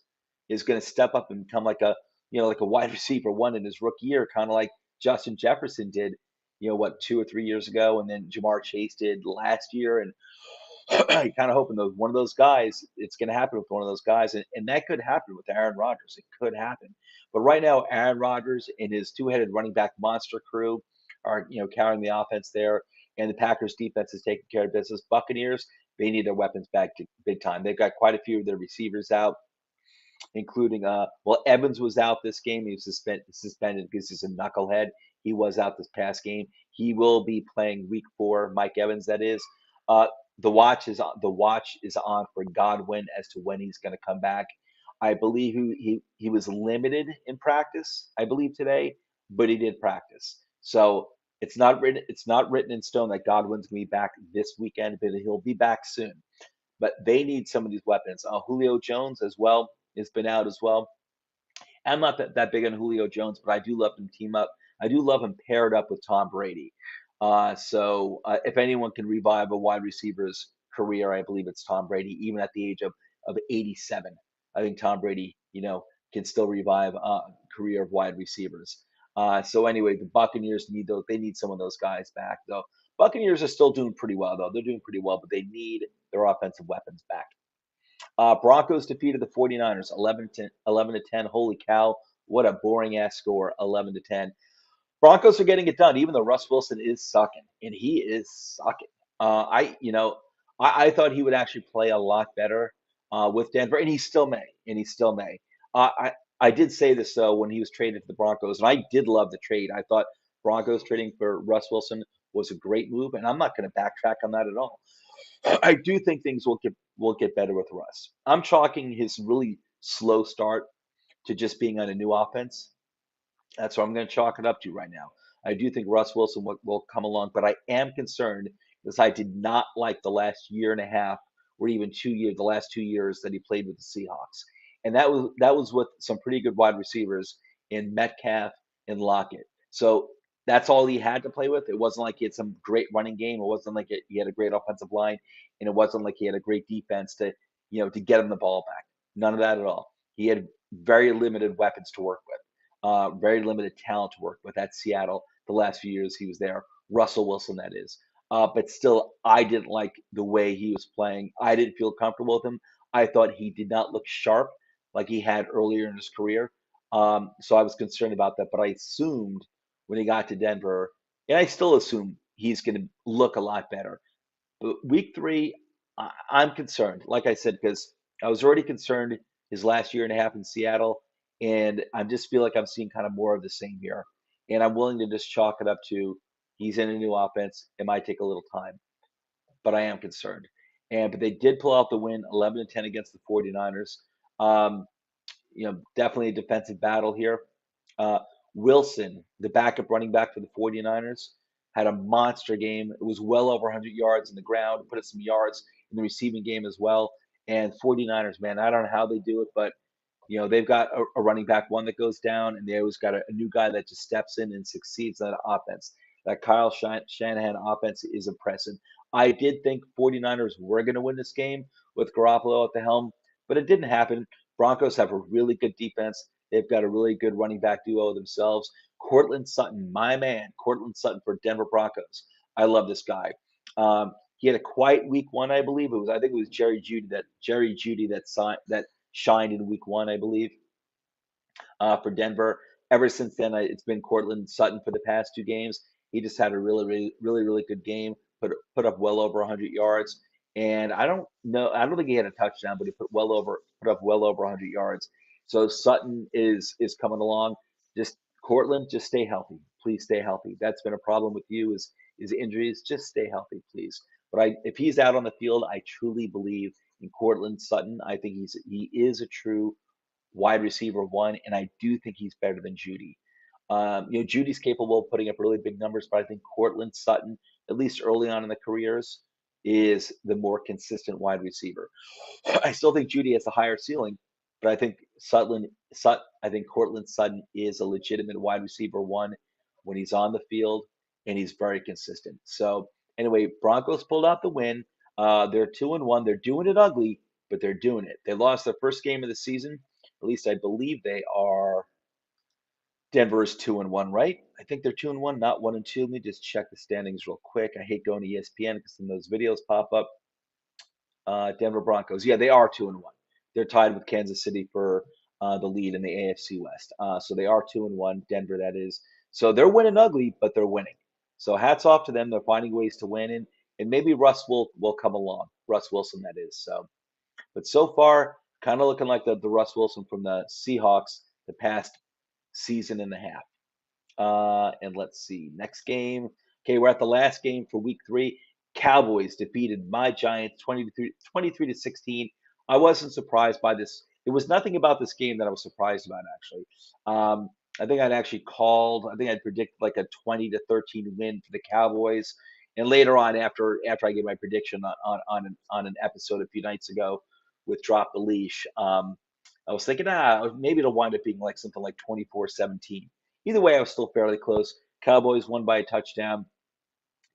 is going to step up and become like a wide receiver one in his rookie year, kind of like Justin Jefferson did, 2 or 3 years ago, and then Jamar Chase did last year, and you're kind of hoping that one of those guys, it's going to happen with one of those guys, and that could happen with Aaron Rodgers. It could happen, but right now, Aaron Rodgers and his two-headed running back monster crew are carrying the offense there, and the Packers defense is taking care of business. Buccaneers, they need their weapons back big time. They've got quite a few of their receivers out, including Evans was out this game. He was suspended because he's a knucklehead. He was out this past game. He will be playing week 4. Mike Evans, that is. Uh, the watch is on for Godwin as to when he's going to come back. I believe he was limited in practice, I believe today, but he did practice. So it's not written in stone that Godwin's going to be back this weekend, but he'll be back soon. But they need some of these weapons. Julio Jones as well has been out as well. I'm not that big on Julio Jones, but I do love him team up. I do love him paired up with Tom Brady. If anyone can revive a wide receiver's career, I believe it's Tom Brady, even at the age of 87. I think Tom Brady, can still revive a career of wide receivers. So anyway, the Buccaneers need those. They need some of those guys back, though. Buccaneers are still doing pretty well, though. They're doing pretty well, but they need their offensive weapons back. Broncos defeated the 49ers 11-10. Holy cow, what a boring ass score, 11-10. Broncos are getting it done, even though Russ Wilson is sucking, and he is sucking. I thought he would actually play a lot better with Denver, and he still may, and he still may. I did say this though when he was traded to the Broncos, and I did love the trade. I thought Broncos trading for Russ Wilson was a great move, and I'm not going to backtrack on that at all. I do think things will get better with Russ. I'm chalking his really slow start to just being on a new offense. That's what I'm going to chalk it up to right now. I do think Russ Wilson will come along, but I am concerned because I did not like the last year and a half, or even 2 years, the last 2 years that he played with the Seahawks, and that was with some pretty good wide receivers in Metcalf and Lockett. So that's all he had to play with. It wasn't like he had some great running game. It wasn't like he had a great offensive line, and it wasn't like he had a great defense to get him the ball back. None of that at all. He had very limited weapons to work with, very limited talent to work with at Seattle the last few years he was there. Russell Wilson, that is. But still, I didn't like the way he was playing. I didn't feel comfortable with him. I thought he did not look sharp like he had earlier in his career. So I was concerned about that. But I assumed when he got to Denver, and I still assume he's going to look a lot better. But week three, I'm concerned. Like I said, because I was already concerned his last year and a half in Seattle, and I just feel like I'm seeing kind of more of the same here. And I'm willing to just chalk it up to he's in a new offense. It might take a little time, but I am concerned. But they did pull out the win, 11-10 against the 49ers. Um, Definitely a defensive battle here. Uh, Wilson, the backup running back for the 49ers, had a monster game. It was well over 100 yards in the ground, put up some yards in the receiving game as well. And 49ers, man, I don't know how they do it, but they've got a running back one that goes down, and they always got a new guy that just steps in and succeeds in that offense. That Kyle Shanahan offense is impressive. I did think 49ers were going to win this game with Garoppolo at the helm, but it didn't happen. Broncos have a really good defense. They've got a really good running back duo themselves. Cortland Sutton, my man, Cortland Sutton for Denver Broncos. I love this guy. He had a quiet week one, I believe. I think it was Jerry Jeudy that shined in week one, I believe, for Denver. Ever since then, it's been Cortland Sutton for the past two games. He just had a really, really, really, really good game. Put up well over 100 yards, and I don't know. I don't think he had a touchdown, but he put up well over 100 yards. So Sutton is coming along. Just Cortland, just stay healthy. Please stay healthy. That's been a problem with you is injuries. Just stay healthy, please. But if he's out on the field, I truly believe in Cortland Sutton. I think he is a true wide receiver one, and I do think he's better than Jeudy. Judy's capable of putting up really big numbers, but I think Cortland Sutton, at least early on in the careers, is the more consistent wide receiver. I still think Jeudy has a higher ceiling, but I think Cortland Sutton is a legitimate wide receiver one when he's on the field, and he's very consistent. So anyway, Broncos pulled out the win. They're 2-1. They're doing it ugly, but they're doing it. They lost their first game of the season. At least I believe they are. Denver is 2-1, right? I think they're 2-1, not 1-2. Let me just check the standings real quick. I hate going to ESPN because then those videos pop up. Denver Broncos. Yeah, they are 2-1. They're tied with Kansas City for the lead in the AFC West. So they are 2-1. Denver, that is. So they're winning ugly, but they're winning. So hats off to them. They're finding ways to win, and maybe Russ will come along. Russ Wilson, that is. So, but so far, kind of looking like the Russ Wilson from the Seahawks the past season and a half. And let's see, next game. Okay, we're at the last game for week three. Cowboys defeated my Giants 23 to 16. I wasn't surprised by this. There was nothing about this game that I was surprised about, actually. I think I think I'd predicted like a 20 to 13 win for the Cowboys. And later on, after I gave my prediction on an episode a few nights ago with Drop the Leash, I was thinking, maybe it'll wind up being like something like 24-17. Either way, I was still fairly close. Cowboys won by a touchdown.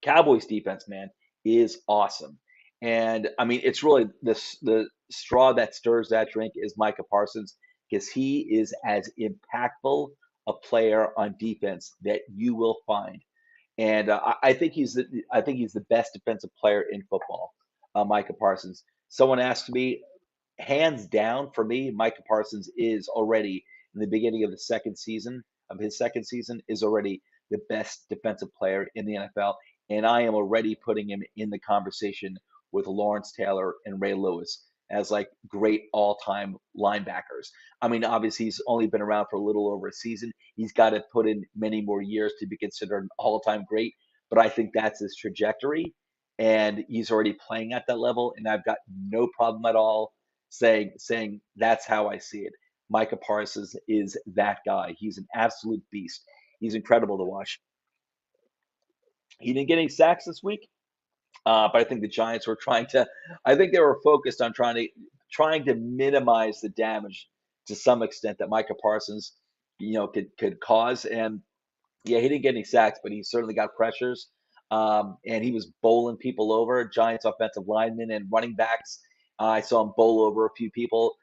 Cowboys defense, man, is awesome. And I mean, it's really the straw that stirs that drink is Micah Parsons because he is as impactful a player on defense that you will find. And I think he's the best defensive player in football, Micah Parsons. Someone asked me, hands down for me, Micah Parsons is already in the beginning of his second season, is already the best defensive player in the NFL, and I am already putting him in the conversation with Lawrence Taylor and Ray Lewis as like great all-time linebackers. I mean, obviously he's only been around for a little over a season. He's got to put in many more years to be considered an all-time great, but I think that's his trajectory, and he's already playing at that level, and I've got no problem at all saying that's how I see it. Micah Parsons is that guy. He's an absolute beast. He's incredible to watch. He didn't get any sacks this week, but I think the Giants were trying to. I think they were focused on trying to minimize the damage to some extent that Micah Parsons, could cause. And yeah, he didn't get any sacks, but he certainly got pressures. And he was bowling people over, Giants offensive linemen and running backs. I saw him bowl over a few people,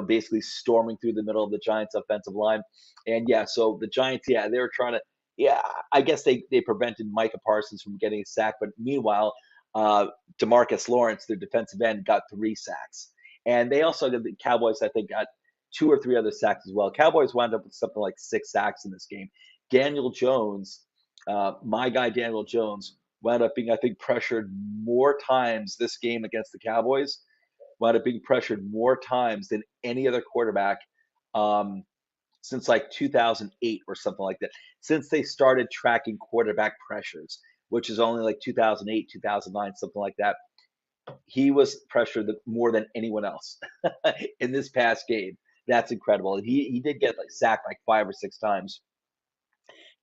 basically storming through the middle of the Giants offensive line. And yeah, so the Giants, yeah, they were trying to, yeah, I guess they prevented Micah Parsons from getting a sack. But meanwhile, uh, Demarcus Lawrence, their defensive end, got 3 sacks. And they also, the Cowboys, I think, got 2 or 3 other sacks as well. Cowboys wound up with something like 6 sacks in this game. Daniel Jones, my guy Daniel Jones, wound up being, I think, pressured more times this game against the Cowboys. Wound up being pressured more times than any other quarterback um, since like 2008 or something like that. Since they started tracking quarterback pressures, which is only like 2008, 2009, something like that. He was pressured more than anyone else in this past game. That's incredible. And he did get like sacked like 5 or 6 times.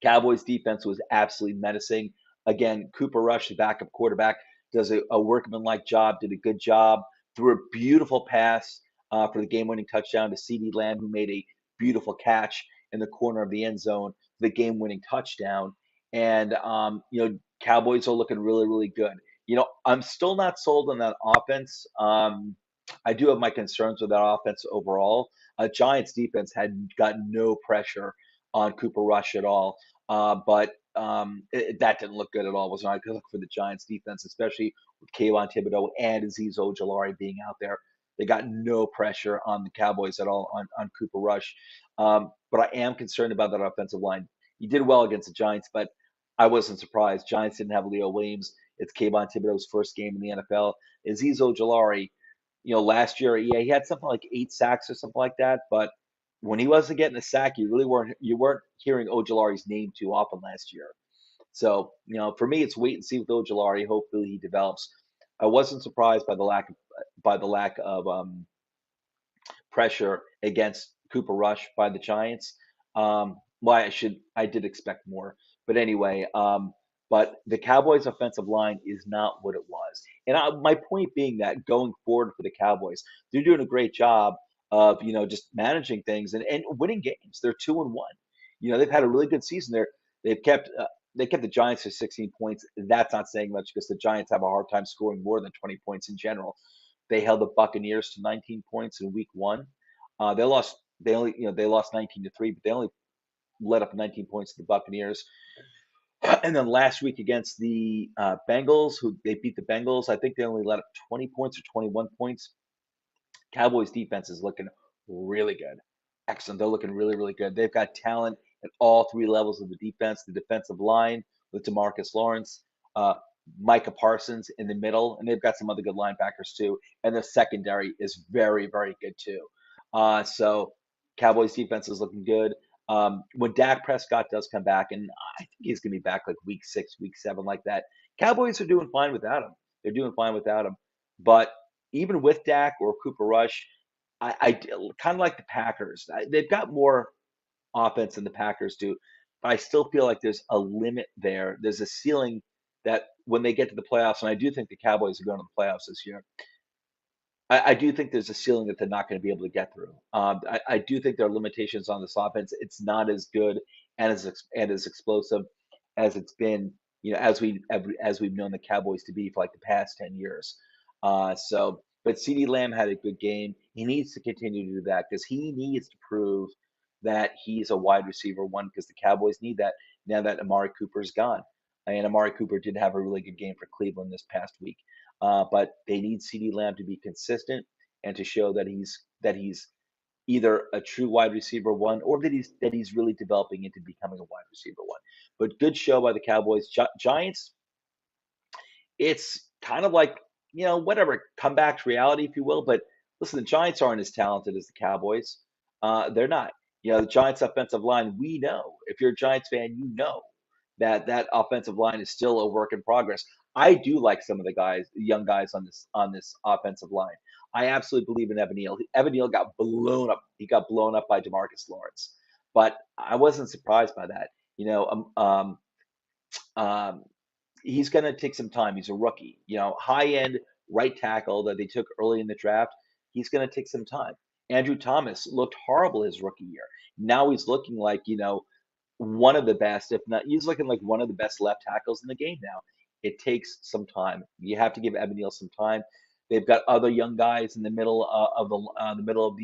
Cowboys defense was absolutely menacing. Again, Cooper Rush, the backup quarterback, does a workmanlike job, did a good job, threw a beautiful pass for the game-winning touchdown to CeeDee Lamb, who made a beautiful catch in the corner of the end zone for the game-winning touchdown. And Cowboys are looking really, really good. I'm still not sold on that offense. I do have my concerns with that offense overall. Giants defense had got no pressure on Cooper Rush at all. That didn't look good at all. Was not good look for the Giants defense, especially with Kayvon Thibodeau and Azeez Ojulari being out there. They got no pressure on the Cowboys at all on Cooper Rush. But I am concerned about that offensive line. He did well against the Giants, but I wasn't surprised. Giants didn't have Leo Williams. It's Kayvon Thibodeau's first game in the NFL. Azeez Ojulari, last year, yeah, he had something like 8 sacks or something like that, but when he wasn't getting a sack, you weren't hearing Ojulari's name too often last year. So, for me, it's wait and see with Ojulari. Hopefully, he develops. I wasn't surprised by the lack of pressure against Cooper Rush by the Giants. Why I did expect more, but anyway. But the Cowboys' offensive line is not what it was, and my point being that going forward for the Cowboys, they're doing a great job of just managing things and winning games. They're 2-1. They've had a really good season. They've kept they kept the Giants to 16 points. That's not saying much because the Giants have a hard time scoring more than 20 points in general. They held the Buccaneers to 19 points in Week 1. They lost. They lost 19-3, but they only let up 19 points to the Buccaneers. And then last week against the Bengals, who they beat the Bengals, I think they only let up 20 points or 21 points. Cowboys defense is looking really good. Excellent. They're looking really, really good. They've got talent at all 3 levels of the defense. The defensive line with Demarcus Lawrence, uh, Micah Parsons in the middle, and they've got some other good linebackers too. And the secondary is very, very good too. So Cowboys defense is looking good. When Dak Prescott does come back, and I think he's going to be back like week 6, week 7, like that. Cowboys are doing fine without him. They're doing fine without him. But even with Dak or Cooper Rush, I kind of like the Packers. They've got more offense than the Packers do, but I still feel like there's a limit there. There's a ceiling that when they get to the playoffs, and I do think the Cowboys are going to the playoffs this year. I do think there's a ceiling that they're not going to be able to get through. I do think there are limitations on this offense. It's not as good and as explosive as it's been, as we've known the Cowboys to be for like the past 10 years. But CeeDee Lamb had a good game. He needs to continue to do that because he needs to prove that he's a wide receiver one because the Cowboys need that now that Amari Cooper's gone. And Amari Cooper did have a really good game for Cleveland this past week. But they need CeeDee Lamb to be consistent and to show that he's either a true wide receiver one or that he's really developing into becoming a wide receiver one. But good show by the Cowboys. Giants, it's kind of like, whatever, comeback to reality, if you will. But listen, the Giants aren't as talented as the Cowboys. They're not. The Giants' offensive line, we know. If you're a Giants fan, you know that offensive line is still a work in progress. I do like some of the young guys on this offensive line. I absolutely believe in Evan Neal. Evan Neal got blown up. He got blown up by Demarcus Lawrence, but I wasn't surprised by that. Um, he's going to take some time. He's a rookie, high end right tackle that they took early in the draft. He's going to take some time. Andrew Thomas looked horrible his rookie year. Now he's looking like, one of the best, if not, he's looking like one of the best left tackles in the game now. It takes some time. You have to give Evan Neal some time. They've got other young guys in the middle the middle of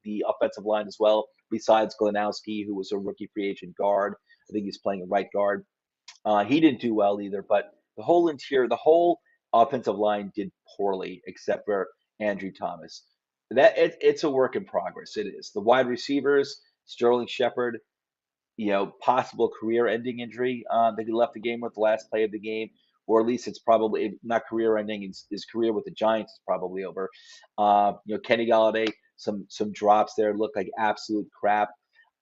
the offensive line as well, besides Glanowski, who was a rookie free agent guard. I think he's playing a right guard. He didn't do well either, but the whole offensive line did poorly, except for Andrew Thomas. It's a work in progress. It is the wide receivers, Sterling Shepard, possible career-ending injury that he left the game with the last play of the game, or at least it's probably not career-ending. His career with the Giants is probably over. Kenny Galladay, some drops there look like absolute crap.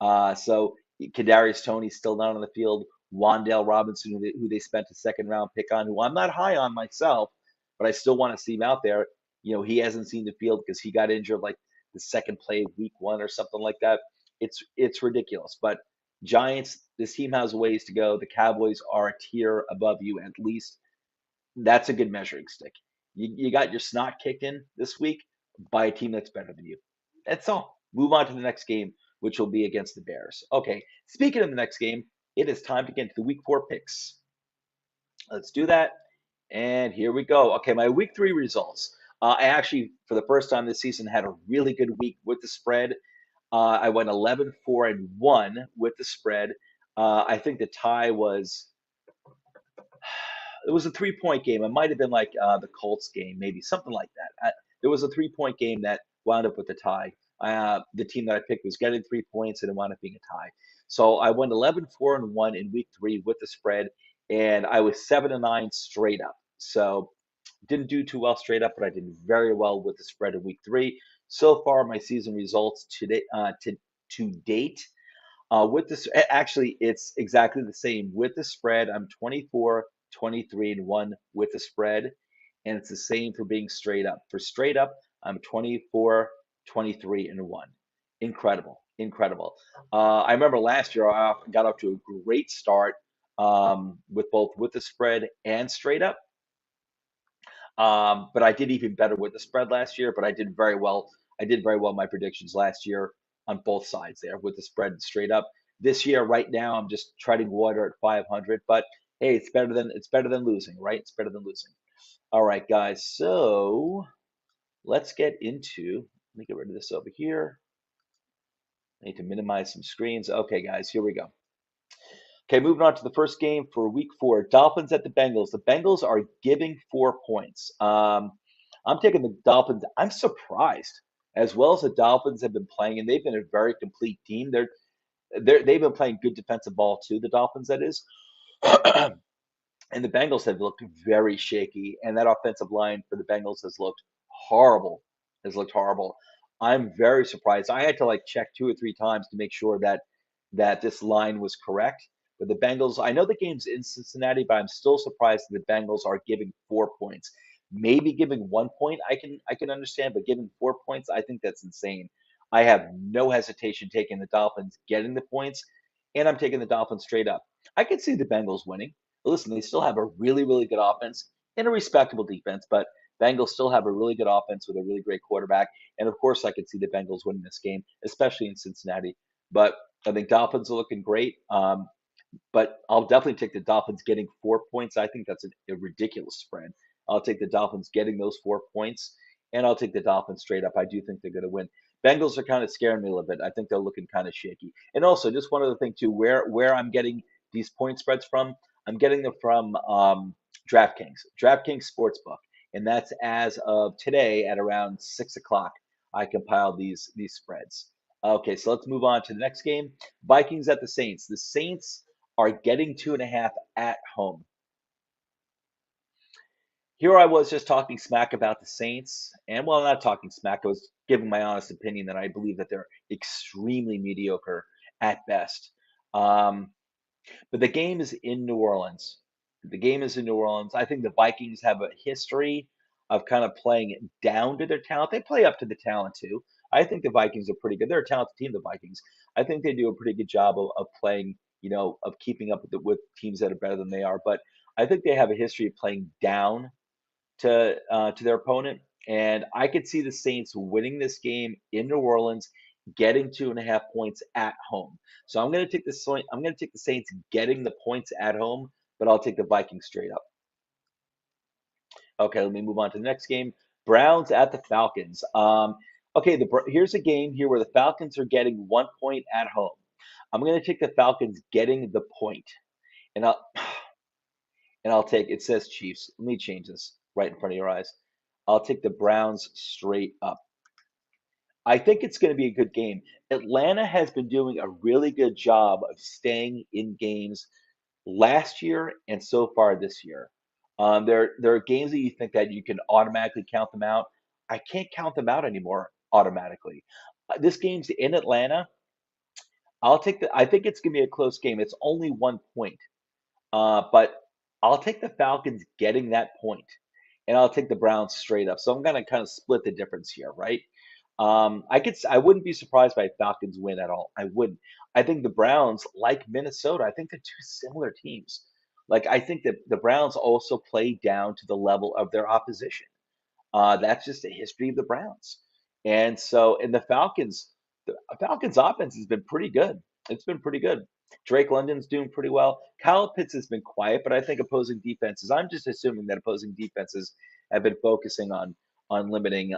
So Kadarius Toney's still not on the field. Wan'Dale Robinson, who they spent a second-round pick on, who I'm not high on myself, but I still want to see him out there. He hasn't seen the field because he got injured like the second play of week one or something like that. It's ridiculous, but Giants, this team has ways to go. The Cowboys are a tier above you at least. That's a good measuring stick. You got your snot kicked in this week by a team that's better than you. That's all. Move on to the next game, which will be against the Bears. Okay, speaking of the next game, it is time to get into the week 4 picks. Let's do that. And here we go. Okay, my week 3 results. I actually, for the first time this season, had a really good week with the spread. I went 11-4-1 with the spread. I think the tie was it was a 3-point game. It might have been like the Colts game, maybe something like that. There was a 3-point game that wound up with a tie. The team that I picked was getting 3 points, and it wound up being a tie. So I went 11-4-1 in week 3 with the spread, and I was 7-9 straight up. So didn't do too well straight up, but I did very well with the spread in week 3. So far, my season results to date with this, actually, it's exactly the same with the spread. I'm 24-23-1 with the spread, and it's the same for being straight up. For straight up, I'm 24-23-1. Incredible, incredible. I remember last year I got off to a great start with the spread and straight up. But I did even better with the spread last year, but I did very well. I did very well in my predictions last year on both sides there with the spread straight up. This year, right now, I'm just treading water at 500, but hey, it's better than losing, right? It's better than losing. All right, guys. So let's get into. Let me get rid of this over here. I need to minimize some screens. Okay, guys, here we go. Okay, moving on to the first game for week 4. Dolphins at the Bengals. The Bengals are giving 4 points. I'm taking the Dolphins. I'm surprised. As well as the Dolphins have been playing, and they've been a very complete team. They've been playing good defensive ball too, the Dolphins, that is. And the Bengals have looked very shaky, and that offensive line for the Bengals has looked horrible. Has looked horrible. I'm very surprised. I had to like check 2 or 3 times to make sure that this line was correct. But the Bengals, I know the game's in Cincinnati, but I'm still surprised that the Bengals are giving 4 points. Maybe giving 1 point, I can understand, but giving 4 points, I think that's insane. I have no hesitation taking the Dolphins getting the points, and I'm taking the Dolphins straight up. I could see the Bengals winning. But listen, they still have a really, really good offense and a respectable defense, but Bengals still have a really good offense with a really great quarterback. And of course, I could see the Bengals winning this game, especially in Cincinnati. But I think Dolphins are looking great. But I'll definitely take the Dolphins getting 4 points. I think that's a ridiculous spread. I'll take the Dolphins getting those 4 points, and I'll take the Dolphins straight up. I do think they're going to win. Bengals are kind of scaring me a little bit. I think they're looking kind of shaky. And also, just one other thing too, where I'm getting these point spreads from, I'm getting them from DraftKings Sportsbook, and that's as of today at around 6 o'clock. I compiled these spreads. Okay, so let's move on to the next game. Vikings at the Saints. The Saints are getting 2.5 at home. Here I was just talking smack about the Saints, and well, not talking smack. I was giving my honest opinion that I believe that they're extremely mediocre at best. Um, but the game is in New Orleans. The game is in New Orleans. I think the Vikings have a history of kind of playing it down to their talent. They play up to the talent too. I think the Vikings are pretty good. They're a talented team, the Vikings. I think they do a pretty good job of playing, of keeping up with teams that are better than they are. But I think they have a history of playing down to their opponent, and I could see the Saints winning this game in New Orleans, getting 2.5 points at home. So I'm going to take I'm going to take the Saints getting the points at home, but I'll take the Vikings straight up. Okay, let me move on to the next game. Browns at the Falcons. Okay, here's a game here where the Falcons are getting 1 point at home. I'm going to take the Falcons getting the point, and I'll take, it says Chiefs. Let me change this right in front of your eyes. I'll take the Browns straight up. I think it's going to be a good game. Atlanta has been doing a really good job of staying in games last year and so far this year. There are games that you think that you can automatically count them out. I can't count them out anymore automatically. This game's in Atlanta. I think it's going to be a close game. It's only 1 point. But I'll take the Falcons getting that point, and I'll take the Browns straight up. So I'm gonna kind of split the difference here, right? I wouldn't be surprised by a Falcons win at all. I wouldn't. I think the Browns, like Minnesota, I think they're two similar teams. Like I think that the Browns also play down to the level of their opposition. That's just the history of the Browns. And so, and the Falcons offense has been pretty good. It's been pretty good. Drake London's doing pretty well. Kyle Pitts has been quiet, but I think opposing defenses, I'm just assuming that opposing defenses have been focusing on limiting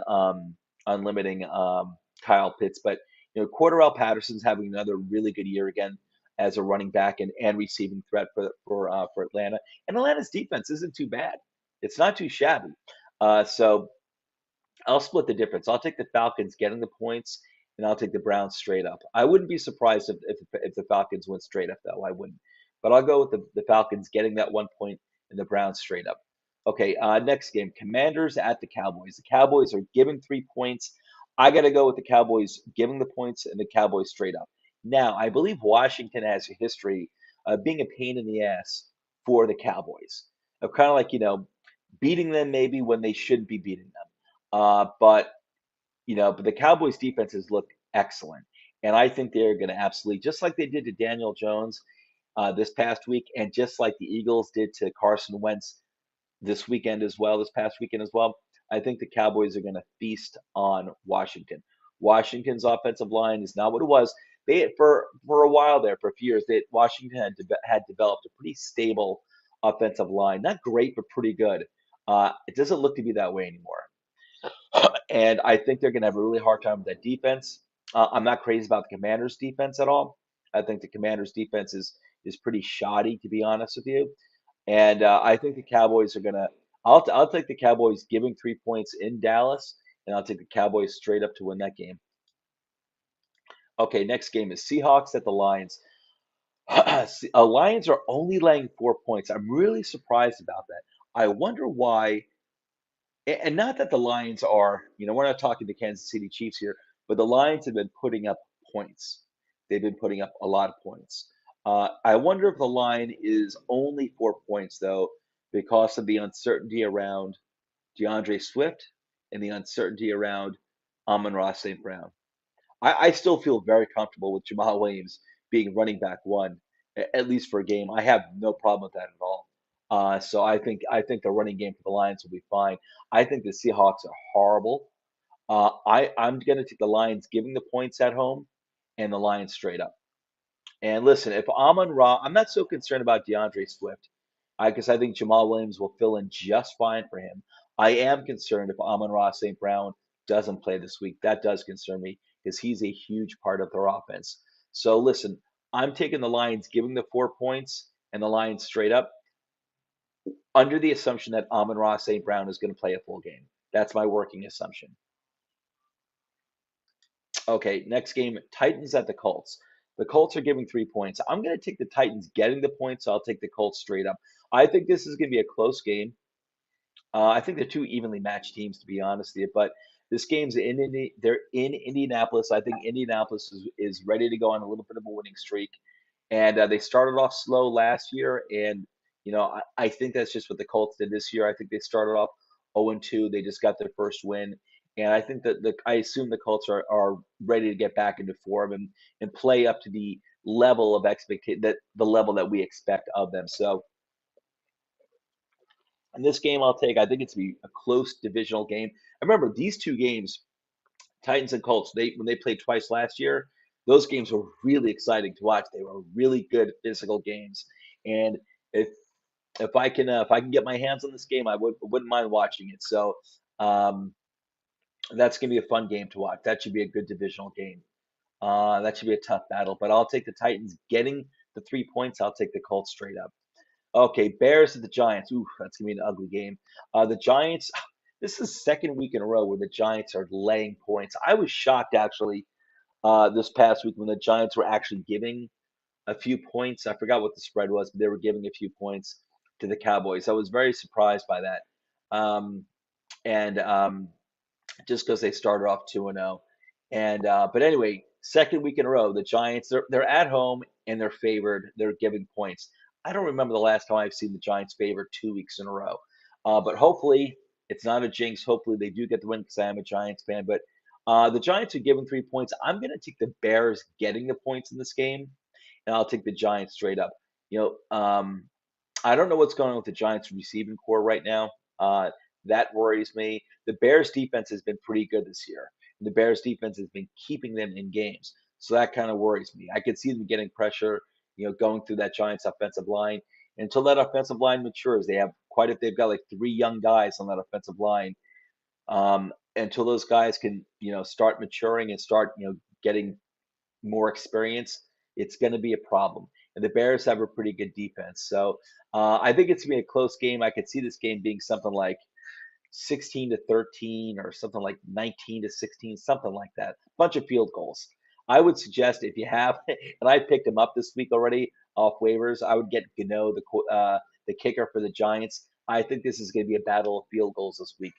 Kyle Pitts. But Cordarrelle Patterson's having another really good year again as a running back and receiving threat for Atlanta. And Atlanta's defense isn't too bad. It's not too shabby. So I'll split the difference. I'll take the Falcons getting the points, and I'll take the Browns straight up. I wouldn't be surprised if the Falcons went straight up, though. I wouldn't. But I'll go with the Falcons getting that 1 point and the Browns straight up. Okay, next game, Commanders at the Cowboys. The Cowboys are giving 3 points. I got to go with the Cowboys giving the points and the Cowboys straight up. Now, I believe Washington has a history of being a pain in the ass for the Cowboys, of kind of like, beating them maybe when they shouldn't be beating them. But the Cowboys defenses look excellent, and I think they're going to absolutely, just like they did to Daniel Jones this past week, and just like the Eagles did to Carson Wentz this past weekend as well. I think the Cowboys are going to feast on Washington. Washington's offensive line is not what it was. For a while there, for a few years, Washington had developed a pretty stable offensive line, not great but pretty good. It doesn't look to be that way anymore. And I think they're going to have a really hard time with that defense. I'm not crazy about the Commanders' defense at all. I think the Commanders' defense is pretty shoddy, to be honest with you. And I think the Cowboys are going to. I'll take the Cowboys giving 3 points in Dallas, and I'll take the Cowboys straight up to win that game. Okay, next game is Seahawks at the Lions. Lions are only laying 4 points. I'm really surprised about that. I wonder why. And not that the Lions are, we're not talking the Kansas City Chiefs here, but the Lions have been putting up points. They've been putting up a lot of points. I wonder if the line is only 4 points, though, because of the uncertainty around DeAndre Swift and the uncertainty around Amon-Ra St. Brown. I still feel very comfortable with Jamal Williams being running back one, at least for a game. I have no problem with that at all. So I think the running game for the Lions will be fine. I think the Seahawks are horrible. I'm going to take the Lions giving the points at home and the Lions straight up. And listen, if Amon-Ra, I'm not so concerned about DeAndre Swift because I think Jamal Williams will fill in just fine for him. I am concerned if Amon-Ra St. Brown doesn't play this week. That does concern me. because he's a huge part of their offense. So listen, I'm taking the Lions, giving the 4 points, and the Lions straight up under the assumption that Amon-Ra St. Brown is going to play a full game. That's my working assumption. Okay, next game, Titans at the Colts. The Colts are giving 3 points. I'm going to take the Titans getting the points, so I'll take the Colts straight up. I think this is going to be a close game. I think they're two evenly matched teams, to be honest with you. But this game's they're in Indianapolis. I think Indianapolis is ready to go on a little bit of a winning streak, and they started off slow last year. And I think that's just what the Colts did this year. I think they started off 0-2. They just got their first win, and I think that I assume the Colts are ready to get back into form and play up to the level of expectation that the level that we expect of them. So in this game, I think it's to be a close divisional game. I remember these two games, Titans and Colts, when they played twice last year, those games were really exciting to watch. They were really good physical games. And if if I can get my hands on this game, wouldn't mind watching it. So um, that's gonna be a fun game to watch. That should be a good divisional game. That should be a tough battle. But I'll take the Titans getting the 3 points. I'll take the Colts straight up. Okay, Bears at the Giants. Ooh, that's gonna be an ugly game. The Giants. This is the second week in a row where the Giants are laying points. I was shocked actually this past week when the Giants were actually giving a few points. I forgot what the spread was, but they were giving a few points to the Cowboys. I was very surprised by that. And just because they started off 2-0. And but anyway, second week in a row, the Giants they're at home and they're favored. They're giving points. I don't remember the last time I've seen the Giants favored 2 weeks in a row. But hopefully it's not a jinx. Hopefully they do get the win because I am a Giants fan. But the Giants are giving 3 points. I'm going to take the Bears getting the points in this game, and I'll take the Giants straight up. You I don't know what's going on with the Giants receiving core right now. That worries me. The Bears defense has been pretty good this year. The Bears defense has been keeping them in games. So that kind of worries me. I could see them getting pressure, going through that Giants offensive line. Until that offensive line matures, they've got like three young guys on that offensive line. Until those guys can, start maturing and start, getting more experience, it's going to be a problem. And the Bears have a pretty good defense. So I think it's going to be a close game. I could see this game being something like 16-13 or something like 19-16, something like that. Bunch of field goals. I would suggest if you have, and I picked him up this week already off waivers, I would get Gano, the kicker for the Giants. I think this is going to be a battle of field goals this week.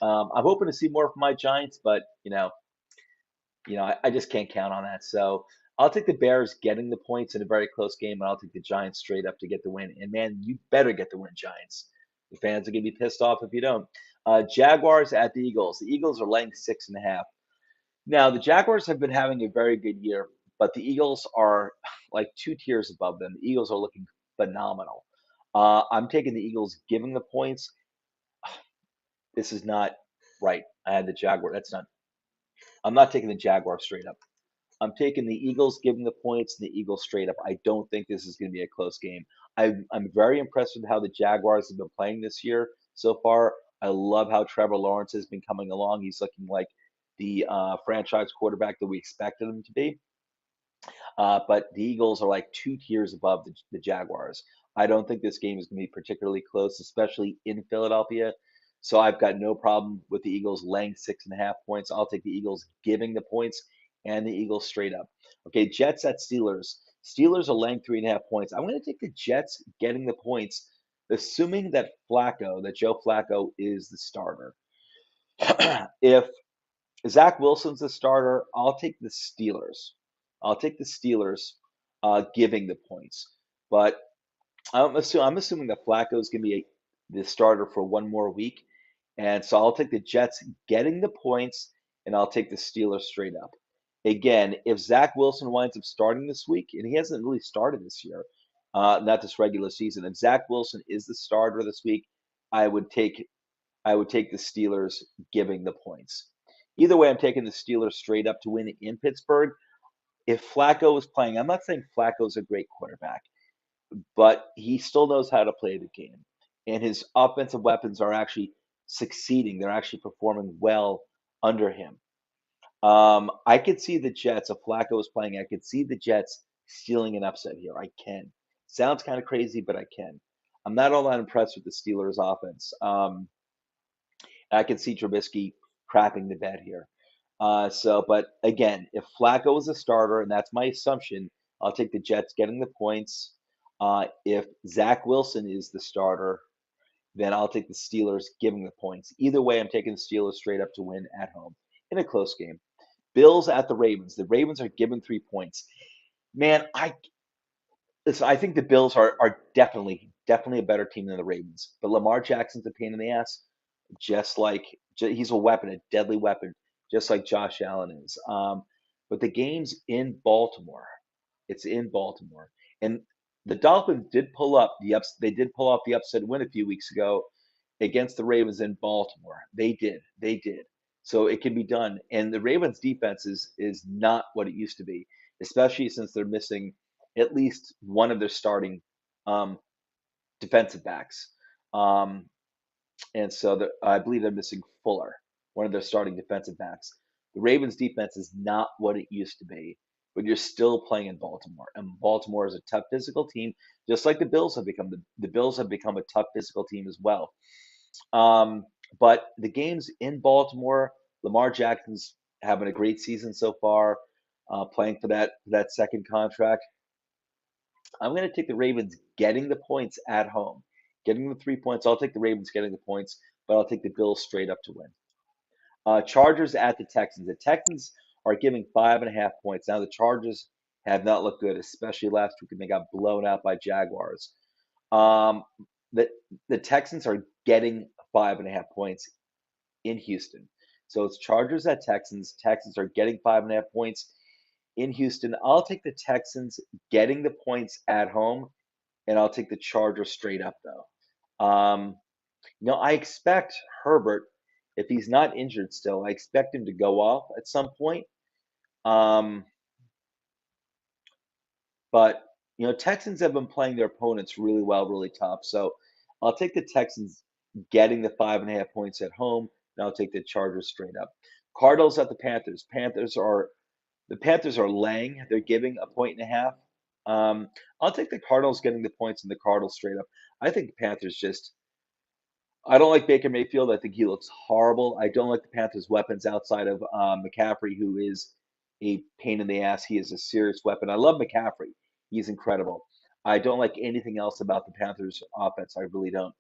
I'm hoping to see more from my Giants, but I just can't count on that. So I'll take the Bears getting the points in a very close game, and I'll take the Giants straight up to get the win. And man, you better get the win, Giants. The fans are gonna be pissed off if you don't. Jaguars at the Eagles. The Eagles are laying 6.5. Now the Jaguars have been having a very good year, but the Eagles are like two tiers above them. The Eagles are looking phenomenal. I'm taking the Eagles giving the points. This is not right. I had the Jaguar. That's not. I'm not taking the Jaguars straight up. I'm taking the Eagles, giving the points, and the Eagles straight up. I don't think this is going to be a close game. I'm very impressed with how the Jaguars have been playing this year so far. I love how Trevor Lawrence has been coming along. He's looking like the franchise quarterback that we expected him to be. But the Eagles are like two tiers above the Jaguars. I don't think this game is going to be particularly close, especially in Philadelphia. So I've got no problem with the Eagles laying 6.5 points. I'll take the Eagles giving the points and the Eagles straight up. Okay, Jets at Steelers. Steelers are laying 3.5 points. I'm going to take the Jets getting the points, assuming that Joe Flacco is the starter. If Zach Wilson's the starter, I'll take the Steelers. I'll take the Steelers giving the points. But I'm assuming that Flacco is going to be the starter for one more week. And so I'll take the Jets getting the points, and I'll take the Steelers straight up. Again, if Zach Wilson winds up starting this week, and he hasn't really started this year, not this regular season, if Zach Wilson is the starter this week, I would take the Steelers giving the points. Either way, I'm taking the Steelers straight up to win in Pittsburgh. If Flacco is playing, I'm not saying Flacco's a great quarterback, but he still knows how to play the game. And his offensive weapons are actually succeeding. They're actually performing well under him. I could see the Jets, if Flacco was playing, I could see the Jets stealing an upset here. I can. Sounds kind of crazy, but I can. I'm not all that impressed with the Steelers' offense. I could see Trubisky crapping the bed here. But again, if Flacco is a starter, and that's my assumption, I'll take the Jets getting the points. If Zach Wilson is the starter, then I'll take the Steelers giving the points. Either way, I'm taking the Steelers straight up to win at home in a close game. Bills at the Ravens. The Ravens are given 3 points. Man, I think the Bills are definitely a better team than the Ravens. But Lamar Jackson's a pain in the ass, just like he's a weapon, a deadly weapon, just like Josh Allen is. But the game's in Baltimore. It's in Baltimore, and the Dolphins did pull up the ups. They did pull off the upset win a few weeks ago against the Ravens in Baltimore. They did. They did. So it can be done. And the Ravens defense is not what it used to be, especially since they're missing at least one of their starting um, defensive backs. Um, and so I believe they're missing Fuller, one of their starting defensive backs. The Ravens defense is not what it used to be, but you're still playing in Baltimore. And Baltimore is a tough physical team, just like the Bills have become. The Bills have become a tough physical team as well. Um, but the game's in Baltimore. Lamar Jackson's having a great season so far, playing for that second contract. I'm going to take the Ravens getting the points at home, getting the 3 points. I'll take the Ravens getting the points, but I'll take the Bills straight up to win. Chargers at the Texans. The Texans are giving 5.5 points. Now the Chargers have not looked good, especially last week when they got blown out by Jaguars. Um, the the Texans are getting 5.5 points in Houston. So it's Chargers at Texans. Texans are getting 5.5 points in Houston. I'll take the Texans getting the points at home, and I'll take the Chargers straight up though. I expect Herbert, if he's not injured still, I expect him to go off at some point. Um, but Texans have been playing their opponents really well, really tough. So I'll take the Texans getting the 5.5 points at home, and I'll take the Chargers straight up. Cardinals at the Panthers. The Panthers are laying. They're giving a point and a half. I'll take the Cardinals getting the points and the Cardinals straight up. I think the Panthers just. I don't like Baker Mayfield. I think he looks horrible. I don't like the Panthers' weapons outside of McCaffrey, who is a pain in the ass. He is a serious weapon. I love McCaffrey. He's incredible. I don't like anything else about the Panthers' offense. I really don't.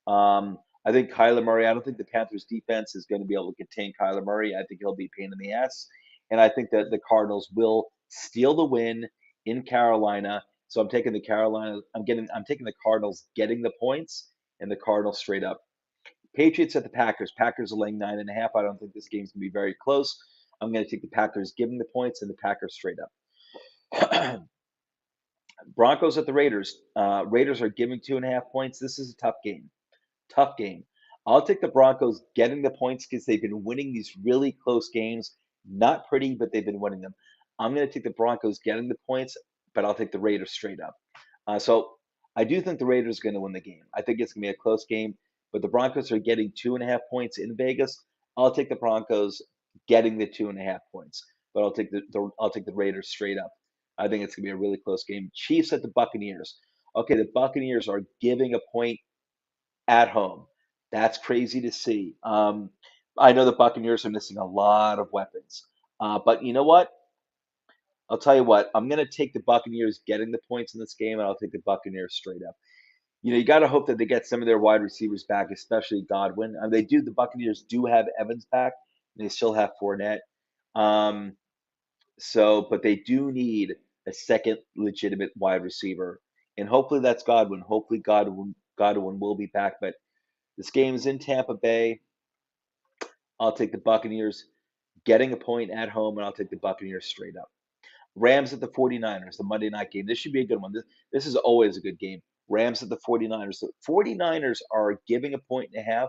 I think Kyler Murray, I don't think the Panthers defense is going to be able to contain Kyler Murray. I think he'll be a pain in the ass. And I think that the Cardinals will steal the win in Carolina. So I'm taking the Carolina, I'm taking the Cardinals getting the points and the Cardinals straight up. Patriots at the Packers. Packers are laying 9.5. I don't think this game's gonna be very close. I'm gonna take the Packers giving the points and the Packers straight up. Broncos at the Raiders. Raiders are giving 2.5 points. This is a tough game. Tough game. I'll take the Broncos getting the points because they've been winning these really close games. Not pretty, but they've been winning them. I'm going to take the Broncos getting the points, but I'll take the Raiders straight up. So I do think the Raiders are going to win the game. I think it's going to be a close game, but the Broncos are getting 2.5 points in Vegas. I'll take the Broncos getting the 2.5 points, but I'll take the Raiders straight up. I think it's going to be a really close game. Chiefs at the Buccaneers. Okay, the Buccaneers are giving a point at home. That's crazy to see. I know the Buccaneers are missing a lot of weapons, but you know what? I'll tell you what. I'm going to take the Buccaneers getting the points in this game, and I'll take the Buccaneers straight up. You got to hope that they get some of their wide receivers back, especially Godwin. They do. The Buccaneers do have Evans back, and they still have Fournette. Um, but they do need a second legitimate wide receiver, and hopefully that's Godwin. Hopefully Godwin will be back, but this game is in Tampa Bay. I'll take the Buccaneers getting a point at home, and I'll take the Buccaneers straight up. Rams at the 49ers, the Monday night game. This should be a good one. This is always a good game. Rams at the 49ers. The 49ers are giving a point and a half.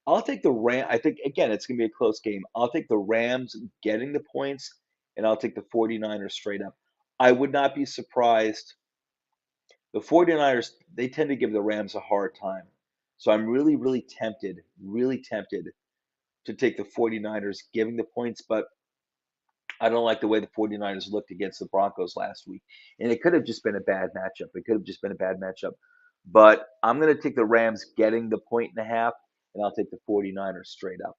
I'll take the Ram. I think, again, it's going to be a close game. I'll take the Rams getting the points, and I'll take the 49ers straight up. I would not be surprised. The 49ers, they tend to give the Rams a hard time. So I'm really tempted to take the 49ers giving the points, but I don't like the way the 49ers looked against the Broncos last week. And it could have just been a bad matchup. It could have just been a bad matchup. But I'm going to take the Rams getting the point and a half, and I'll take the 49ers straight up.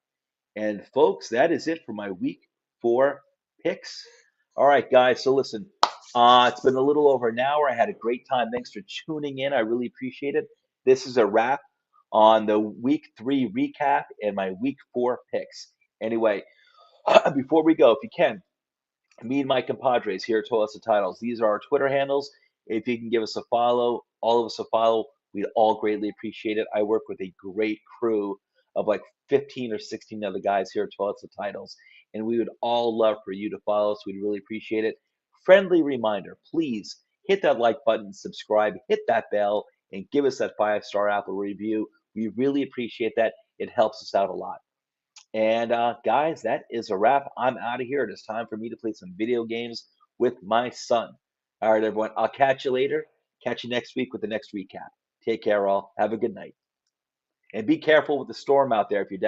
And folks, that is it for my week 4 picks. All right, guys. So listen, it's been a little over an hour. I had a great time. Thanks for tuning in. I really appreciate it. This is a wrap on the week 3 recap and my week 4 picks. Anyway, before we go, if you can, me and my compadres here at Toilets and Titles. These are our Twitter handles. If you can give us a follow, all of us a follow, we'd all greatly appreciate it. I work with a great crew of like 15 or 16 other guys here at Toilets and Titles, and we would all love for you to follow us. We'd really appreciate it. Friendly reminder, please hit that like button, subscribe, hit that bell, and give us that 5-star Apple review. We really appreciate that. It helps us out a lot. And guys, that is a wrap. I'm out of here. It is time for me to play some video games with my son. All right, everyone. I'll catch you later. Catch you next week with the next recap. Take care, all. Have a good night. And be careful with the storm out there if you're down.